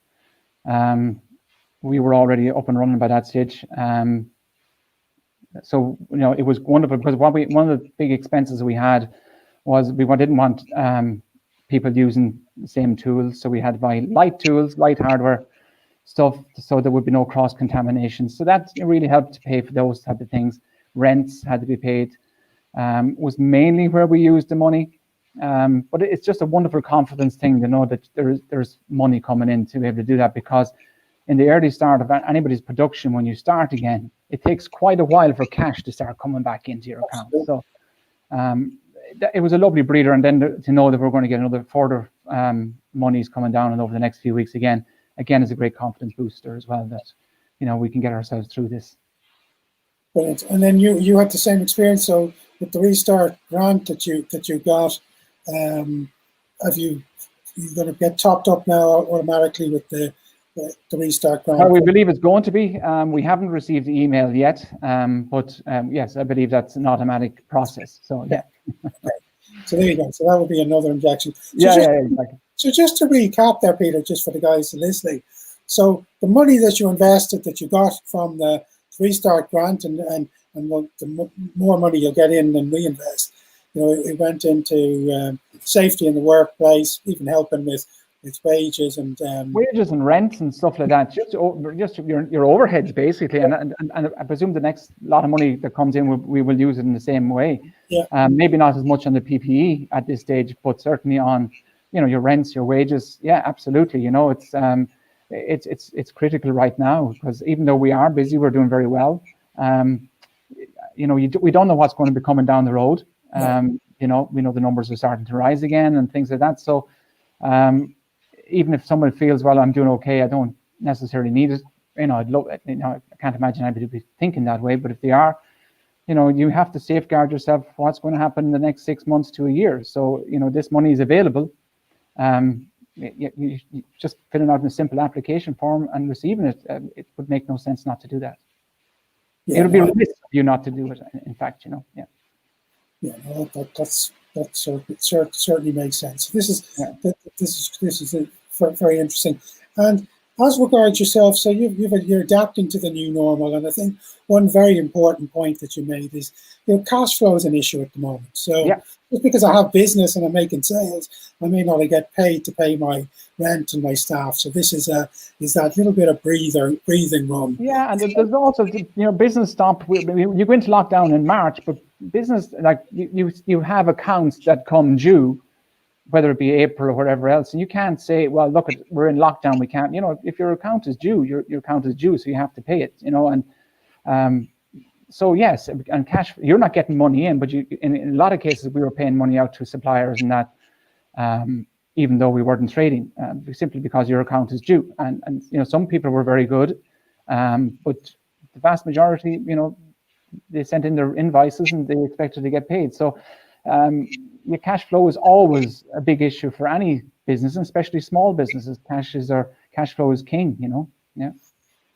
We were already up and running by that stage. So, you know, it was wonderful because one of the big expenses we had was we didn't want people using the same tools. So we had to buy light tools, light hardware stuff, so there would be no cross-contamination. So that really helped to pay for those type of things. Rents had to be paid. Was mainly where we used the money. But it's just a wonderful confidence thing to know that there's money coming in to be able to do that, because in the early start of anybody's production, when you start again, it takes quite a while for cash to start coming back into your account. So it was a lovely breather, and then to know that we're going to get another further monies coming down and over the next few weeks again is a great confidence booster as well, that, you know, we can get ourselves through this. Brilliant. And then you had the same experience. So with the Restart grant that you got, have you going to get topped up now automatically with the Restart grant? Well, we believe it's going to be. We haven't received the email yet, but yes, I believe that's an automatic process. So yeah. So there you go. So that would be another injection. So exactly. So just to recap there, Peter, just for the guys listening. So the money that you invested, that you got from the Restart grant, and the more money you'll get in than we invest, you know, it went into safety in the workplace, even helping with wages and wages and rents and stuff like that. Just your overheads basically, and I presume the next lot of money that comes in, we will use it in the same way. Yeah. Maybe not as much on the PPE at this stage, but certainly on, you know, your rents, your wages. Yeah, absolutely. You know, it's critical right now, because even though we are busy, we're doing very well. You know, we don't know what's going to be coming down the road. You know, we know the numbers are starting to rise again and things like that. So even if someone feels, well, I'm doing okay, I don't necessarily need it, you know, I can't imagine anybody would be thinking that way, but if they are, you know, you have to safeguard yourself for what's going to happen in the next 6 months to a year. So, you know, this money is available. You just filling out a simple application form and receiving it, it would make no sense not to do that. It would be remiss of you not to do it, in fact, you know. Yeah, no, that certainly makes sense. This is very interesting. And as regards yourself, so you're adapting to the new normal, and I think one very important point that you made is cash flow is an issue at the moment. So Yeah. just because I have business and I'm making sales, I may not get paid to pay my rent and my staff. So this is that little bit of breathing room. Yeah, and there's also, business stopped. You go into lockdown in March, but business, like you have accounts that come due, whether it be April or whatever else, and you can't say, well, look, we're in lockdown, we can't. If your account is due, your account is due, so you have to pay it. And so yes, and cash, you're not getting money in, but in a lot of cases we were paying money out to suppliers and that, even though we weren't trading, simply because your account is due. And some people were very good, but the vast majority, they sent in their invoices and they expected to get paid. So your cash flow is always a big issue for any business, and especially small businesses. Cash flow is king, Yeah.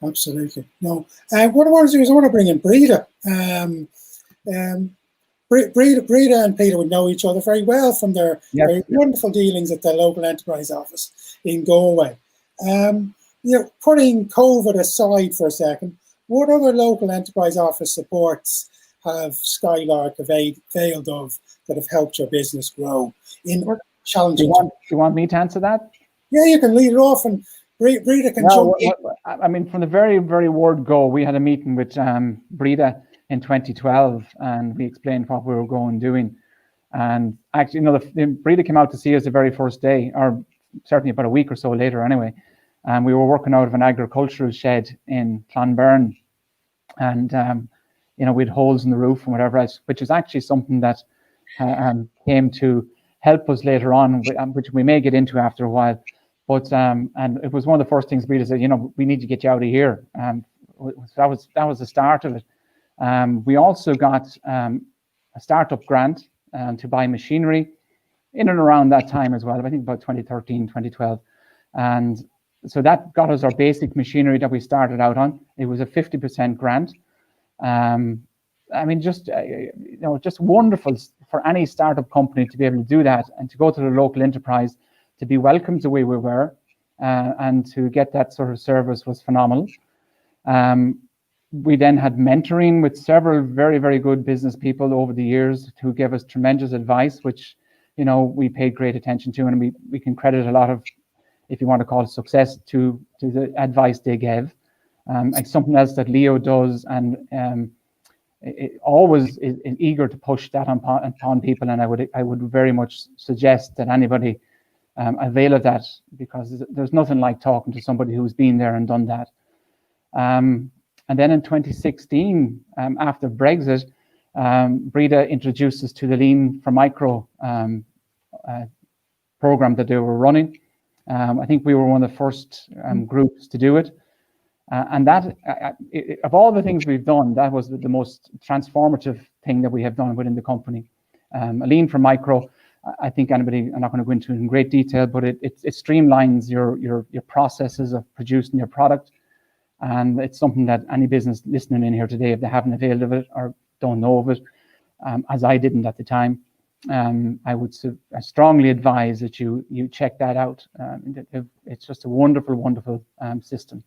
Absolutely. No. What I want to do is I want to bring in Breda. Breda and Peter would know each other very well from their very wonderful dealings at the local enterprise office in Galway. Putting COVID aside for a second, what other local enterprise office supports have Skylark availed of that have helped your business grow in challenging times? Do you want me to answer that? Yeah, you can lead it off, and Breda can jump in. I mean, from the very, very word go, we had a meeting with Breda in 2012, and we explained what we were going doing. And actually, Breda came out to see us the very first day, or certainly about a week or so later anyway. And we were working out of an agricultural shed in Clonberne, and we had holes in the roof and whatever else, which is actually something that came to help us later on, which we may get into after a while. But and it was one of the first things Breda said, we need to get you out of here. That was the start of it. We also got a startup grant to buy machinery in and around that time as well. I think about 2013, 2012. And so that got us our basic machinery that we started out on. It was a 50% grant. I mean, just wonderful for any startup company to be able to do that and to go to the local enterprise, to be welcomed the way we were, and to get that sort of service was phenomenal. We then had mentoring with several very, very good business people over the years who gave us tremendous advice, which, we paid great attention to, and we can credit a lot of, if you want to call it success, to the advice they gave. And something else that Leo does, and it always is eager to push that upon people, and I would very much suggest that anybody avail of that, because there's nothing like talking to somebody who's been there and done that. And then in 2016, after Brexit, Breda introduced us to the Lean for Micro program that they were running. I think we were one of the first groups to do it. And that, of all the things we've done, that was the most transformative thing that we have done within the company. Lean for Micro, I think I'm not going to go into it in great detail, but it streamlines your processes of producing your product. And it's something that any business listening in here today, if they haven't availed of it or don't know of it, as I didn't at the time, I strongly advise that you check that out. It's just a wonderful, wonderful system.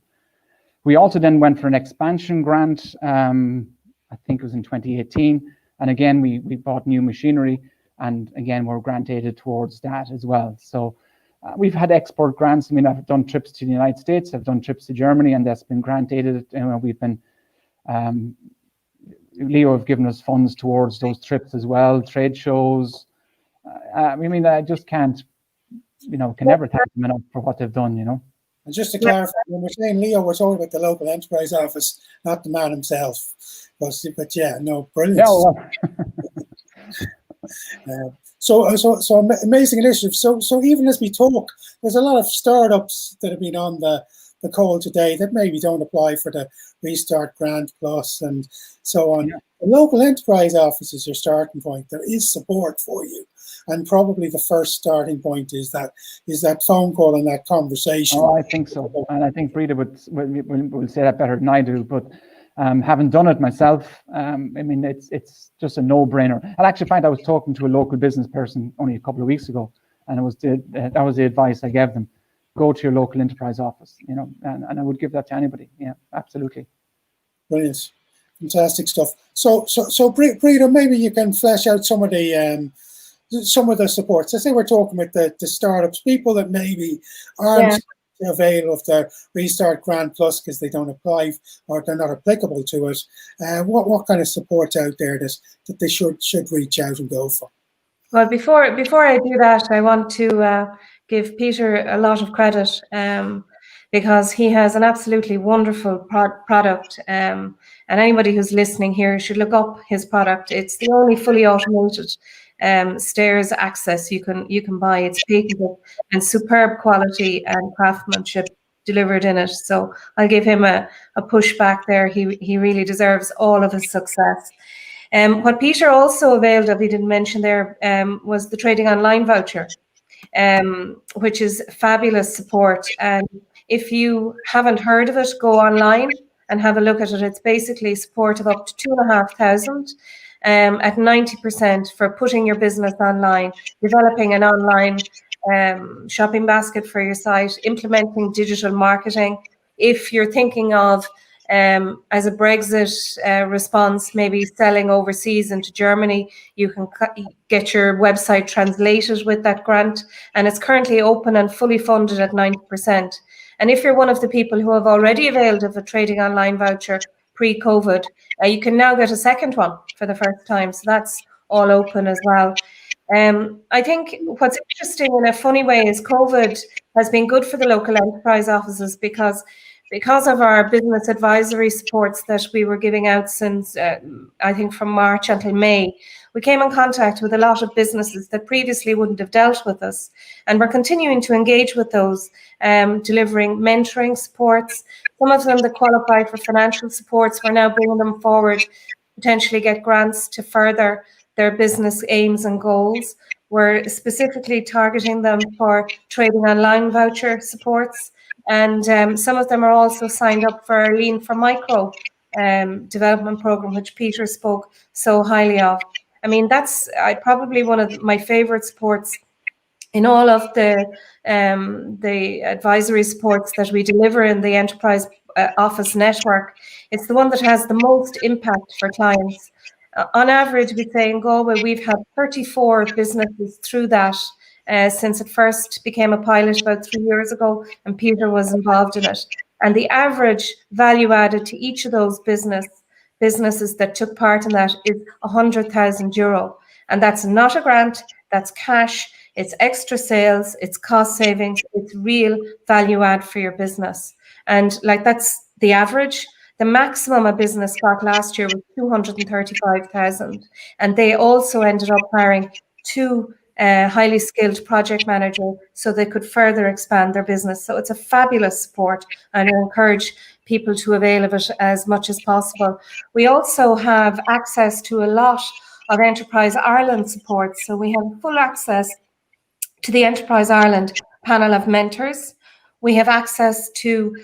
We also then went for an expansion grant, I think it was in 2018. And again, we bought new machinery, and again, we're granted towards that as well. So we've had export grants. I mean, I've done trips to the United States, I've done trips to Germany, and that's been granted. We've been, Leo have given us funds towards those trips as well, trade shows. I mean, I just can't, can never thank them enough for what they've done, And just to clarify, when we're saying Leo, we're talking about the local enterprise office, not the man himself. But yeah, no, brilliant. Yeah, well. So amazing initiative. So even as we talk, there's a lot of startups that have been on the call today that maybe don't apply for the Restart Grant Plus and so on. Yeah. The local enterprise office is your starting point. There is support for you, and probably the first starting point is that phone call and that conversation. Oh, I think so, and I think Breda will say that better than I do. But having done it myself, I mean, it's just a no-brainer. I actually find I was talking to a local business person only a couple of weeks ago, and that was the advice I gave them. go to your local enterprise office, you know, and I would give that to anybody. Yeah, absolutely. Brilliant. Fantastic stuff. So Breda, maybe you can flesh out some of the supports. I say we're talking with the startups, people that maybe aren't avail of the Restart Grant Plus because they don't apply or they're not applicable to it. What kind of support out there that they should reach out and go for? Well, before I do that, I want to give Peter a lot of credit because he has an absolutely wonderful product. And anybody who's listening here should look up his product. It's the only fully automated stairs access you can buy. It's patented and superb quality and craftsmanship delivered in it. So I'll give him a push back there. He really deserves all of his success. What Peter also availed of, he didn't mention there, was the trading online voucher, which is fabulous support. And if you haven't heard of it, go online and have a look at it. It's basically support of up to 2,500 at 90% for putting your business online, developing an online shopping basket for your site, implementing digital marketing. If you're thinking of as a Brexit response, maybe selling overseas into Germany, you can get your website translated with that grant, and it's currently open and fully funded at 90%. And if you're one of the people who have already availed of a trading online voucher pre-COVID, you can now get a second one for the first time. So that's all open as well. I think what's interesting in a funny way is COVID has been good for the local enterprise offices because of our business advisory supports that we were giving out since, I think, from March until May. We came in contact with a lot of businesses that previously wouldn't have dealt with us. And we're continuing to engage with those, delivering mentoring supports. Some of them that qualified for financial supports, we're now bringing them forward, potentially get grants to further their business aims and goals. We're specifically targeting them for trading online voucher supports. And some of them are also signed up for our Lean for Micro development program, which Peter spoke so highly of. I mean, that's probably one of my favorite supports in all of the advisory supports that we deliver in the enterprise office network. It's the one that has the most impact for clients. On average, we'd say in Galway, we've had 34 businesses through that since it first became a pilot about 3 years ago, and Peter was involved in it. And the average value added to each of those businesses that took part in that is €100,000. And that's not a grant, that's cash, it's extra sales, it's cost savings, it's real value add for your business. And like that's the average. The maximum a business got last year was 235,000. And they also ended up hiring 2 highly skilled project managers so they could further expand their business. So it's a fabulous support, and I encourage people to avail of it as much as possible. We also have access to a lot of Enterprise Ireland support. So we have full access to the Enterprise Ireland panel of mentors. We have access to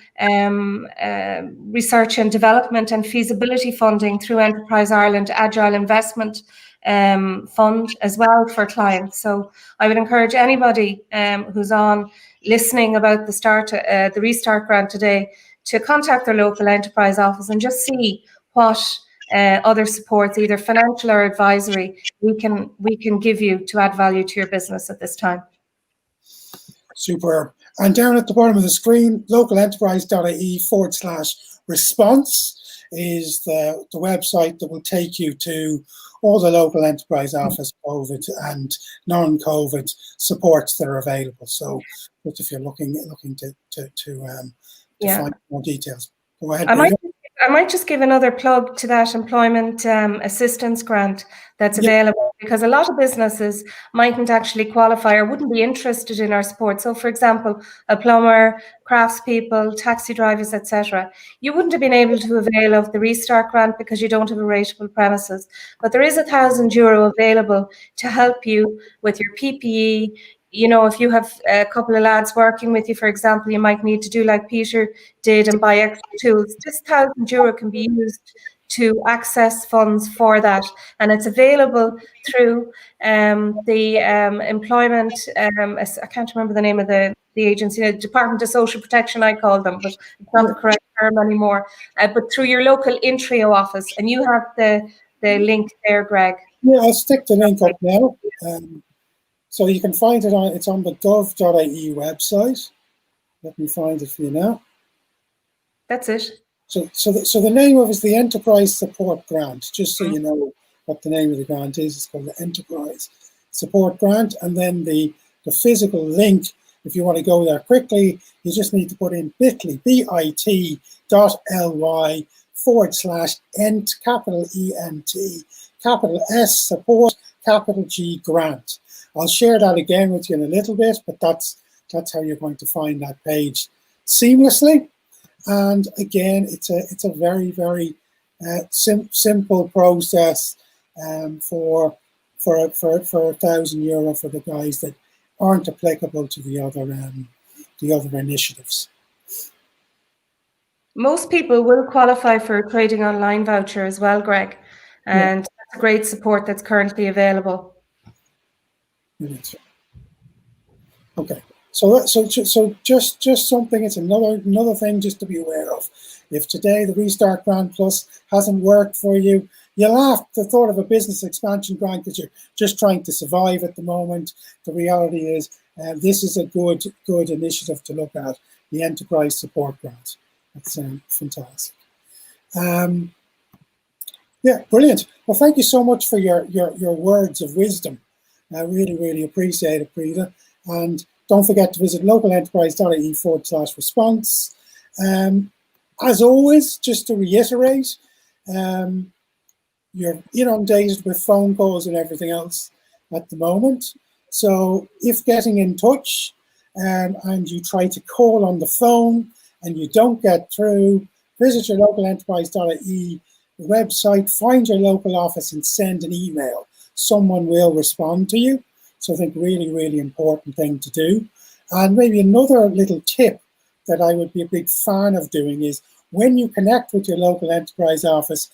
research and development and feasibility funding through Enterprise Ireland Agile Investment Fund as well for clients. So I would encourage anybody who's on listening about the Restart Grant today to contact their local enterprise office and just see what other supports, either financial or advisory, we can give you to add value to your business at this time. Superb. And down at the bottom of the screen, localenterprise.ie/response is the website that will take you to all the local enterprise office COVID and non-COVID supports that are available. So if you're looking to find more details, go ahead. I might just give another plug to that employment assistance grant that's available, because a lot of businesses mightn't actually qualify or wouldn't be interested in our support. So, for example, a plumber, craftspeople, taxi drivers, etc. You wouldn't have been able to avail of the Restart Grant because you don't have a rateable premises. But there is €1,000 available to help you with your PPE. You know, if you have a couple of lads working with you, for example, you might need to do like Peter did and buy extra tools. This €1,000 can be used to access funds for that, and it's available through the employment. I can't remember the name of the the agency, Department of Social Protection, I call them, but it's not the correct term anymore. But through your local Intrio office, and you have the link there, Greg. Yeah, I'll stick the link up now. So you can find it it's on the gov.ie website. Let me find it for you now. That's it. So the name of it is the Enterprise Support Grant, just so you know what the name of the grant is. It's called the Enterprise Support Grant. And then the physical link, if you want to go there quickly, you just need to put in bit.ly, bit.ly/ENT, capital E-N-T, capital S, support, capital G, grant. I'll share that again with you in a little bit, but that's how you're going to find that page seamlessly. And again, it's a very, very simple process for €1,000 for the guys that aren't applicable to the other initiatives. Most people will qualify for a trading online voucher as well, Greg, and that's great support that's currently available. Okay. So just something. It's another thing just to be aware of. If today the Restart Grant Plus hasn't worked for you, you laugh at the thought of a business expansion grant because you're just trying to survive at the moment. The reality is this is a good initiative to look at, the Enterprise Support Grant. That's fantastic. Yeah, brilliant. Well, thank you so much for your words of wisdom. I really, really appreciate it, Prita. And don't forget to visit localenterprise.ie/response. As always, just to reiterate, you're inundated with phone calls and everything else at the moment. So if getting in touch and you try to call on the phone and you don't get through, visit your localenterprise.ie website, find your local office and send an email. Someone will respond to you. So I think really, really important thing to do. And maybe another little tip that I would be a big fan of doing is when you connect with your local enterprise office,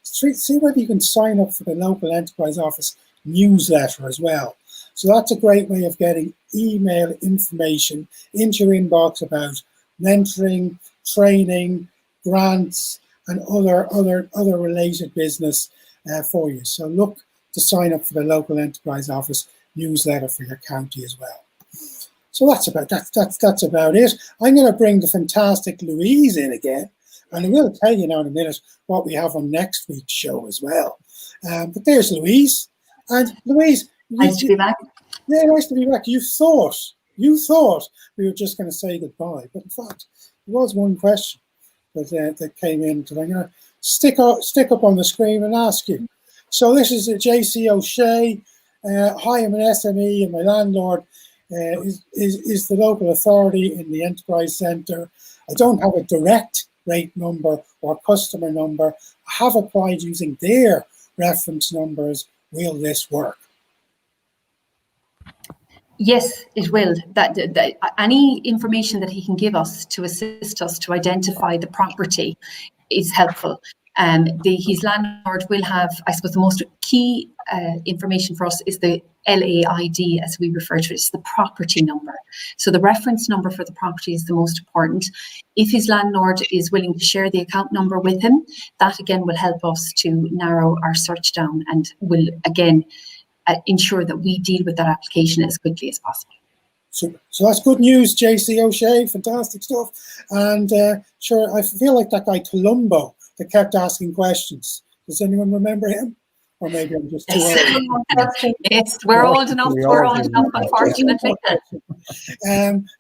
see whether you can sign up for the local enterprise office newsletter as well. So that's a great way of getting email information into your inbox about mentoring, training, grants, and other related business for you. So look to sign up for the local enterprise office newsletter for your county as well. So that's about it. I'm going to bring the fantastic Louise in again, and I will tell you now in a minute what we have on next week's show as well. But there's Louise, and Louise, nice to be back. Yeah, nice to be back. You thought we were just going to say goodbye, but in fact, there was one question that came in that I'm going to stick up on the screen and ask you. So this is JC O'Shea. Hi, I'm an SME and my landlord is the local authority in the enterprise centre. I don't have a direct rate number or customer number. I have applied using their reference numbers. Will this work? Yes, it will. That any information that he can give us to assist us to identify the property is helpful. His landlord will have, I suppose, the most key information for us is the LAID, as we refer to it. It's the property number. So the reference number for the property is the most important. If his landlord is willing to share the account number with him, that again will help us to narrow our search down and will again ensure that we deal with that application as quickly as possible. Super. So that's good news, JC O'Shea. Fantastic stuff. And sure, I feel like that guy Columbo that kept asking questions. Does anyone remember him? Or maybe I'm just too old. Yes, we're old enough, unfortunately.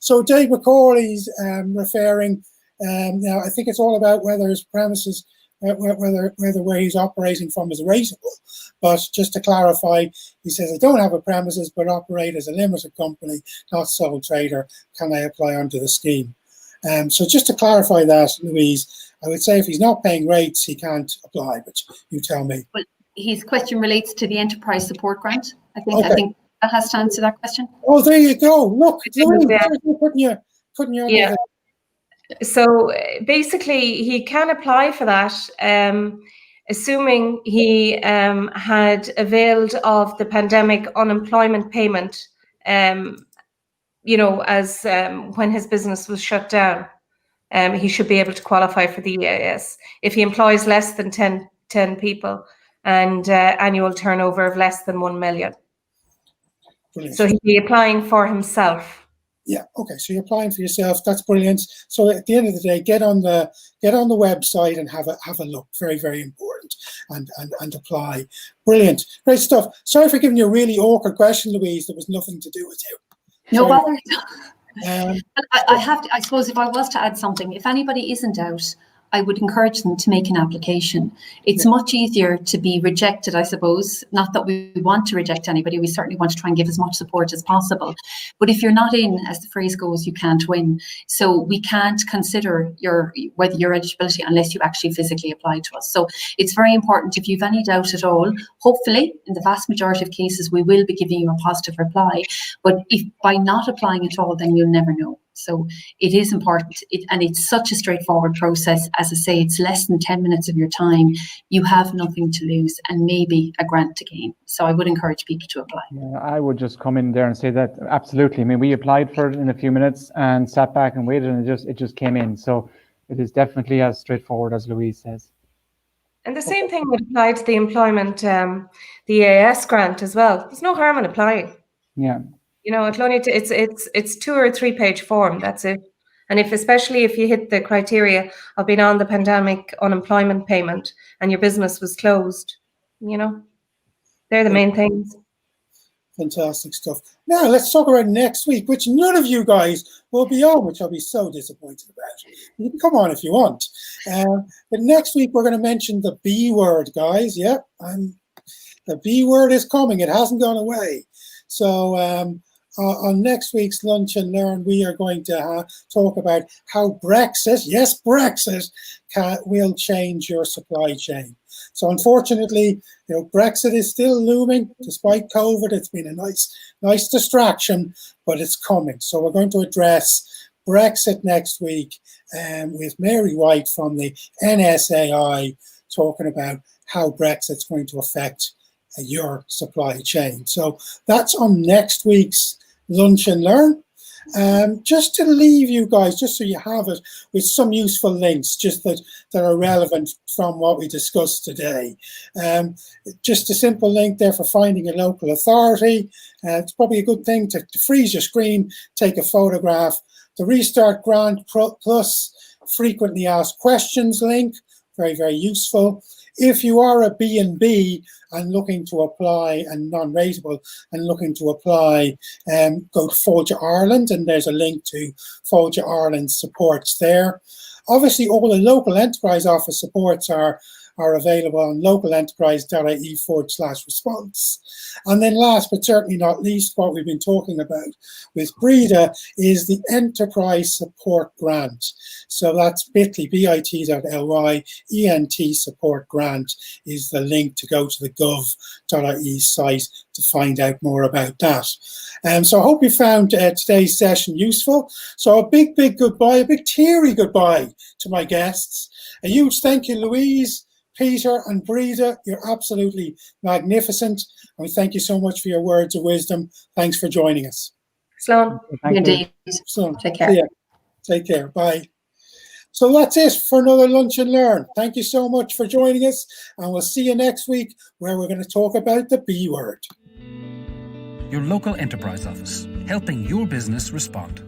So Dave McCauley's referring, now I think it's all about whether his premises, whether where he's operating from is rateable. But just to clarify, he says, I don't have a premises, but operate as a limited company, not sole trader. Can I apply under the scheme? So just to clarify that, Louise, I would say if he's not paying rates, he can't apply, but you tell me. Well, his question relates to the enterprise support grant. I think that has to answer that question. Oh, there you go. Look, Louise, putting you under So basically, he can apply for that, assuming he had availed of the pandemic unemployment payment as when his business was shut down, he should be able to qualify for the EAS. If he employs less than 10 people and annual turnover of less than 1 million. Brilliant. So he'd be applying for himself. Yeah. Okay. So you're applying for yourself. That's brilliant. So at the end of the day, get on the website and have a look. Very, very important. And apply. Brilliant. Great stuff. Sorry for giving you a really awkward question, Louise. There was nothing to do with you. No bother. But I suppose if I was to add something, if anybody is in doubt, I would encourage them to make an application. It's much easier to be rejected, I suppose. Not that we want to reject anybody. We certainly want to try and give as much support as possible. But if you're not in, as the phrase goes, you can't win. So we can't consider whether your eligibility unless you actually physically apply to us. So it's very important, if you've any doubt at all, hopefully in the vast majority of cases, we will be giving you a positive reply. But if by not applying at all, then you'll never know. So it is important, and it's such a straightforward process. As I say, it's less than 10 minutes of your time. You have nothing to lose and maybe a grant to gain. So I would encourage people to apply. Yeah, I would just come in there and say that absolutely. I mean, we applied for it in a few minutes and sat back and waited, and it just came in. So it is definitely as straightforward as Louise says. And the same thing would apply to the employment, the EAS grant as well. There's no harm in applying. Yeah. It'll only it's 2 or 3 page form. That's it. And especially if you hit the criteria of being on the pandemic unemployment payment and your business was closed, they're the main things. fantastic stuff. Now let's talk about next week, which none of you guys will be on, which I'll be so disappointed about. You can come on if you want. But next week we're going to mention the B word, guys. Yep, the B word is coming. It hasn't gone away. So on next week's Lunch and Learn, we are going to talk about how Brexit, yes, Brexit, will change your supply chain. So unfortunately, Brexit is still looming despite COVID. It's been a nice distraction, but it's coming. So we're going to address Brexit next week with Mary White from the NSAI talking about how Brexit's going to affect your supply chain. So that's on next week's Lunch and Learn. Just to leave you guys, just so you have it, with some useful links just that are relevant from what we discussed today. Just a simple link there for finding a local authority. It's probably a good thing to freeze your screen, take a photograph. The Restart Grant Plus frequently asked questions link, very, very useful. If you are a B&B and looking to apply and non-rateable and looking to apply, go to Fáilte Ireland, and there's a link to Fáilte Ireland's supports there. Obviously, all the local enterprise office supports are available on localenterprise.ie/response. And then last but certainly not least, what we've been talking about with Breda is the Enterprise Support Grant. So that's bit.ly, ENT Support Grant is the link to go to the gov.ie site to find out more about that. So I hope you found today's session useful. So a big goodbye, a big teary goodbye to my guests. A huge thank you, Louise, Peter and Breda. You're absolutely magnificent. And we thank you so much for your words of wisdom. Thanks for joining us. Sloan. Indeed. Take care. Yeah. Take care. Bye. So that's it for another Lunch and Learn. Thank you so much for joining us. And we'll see you next week where we're going to talk about the B word. Your local enterprise office, helping your business respond.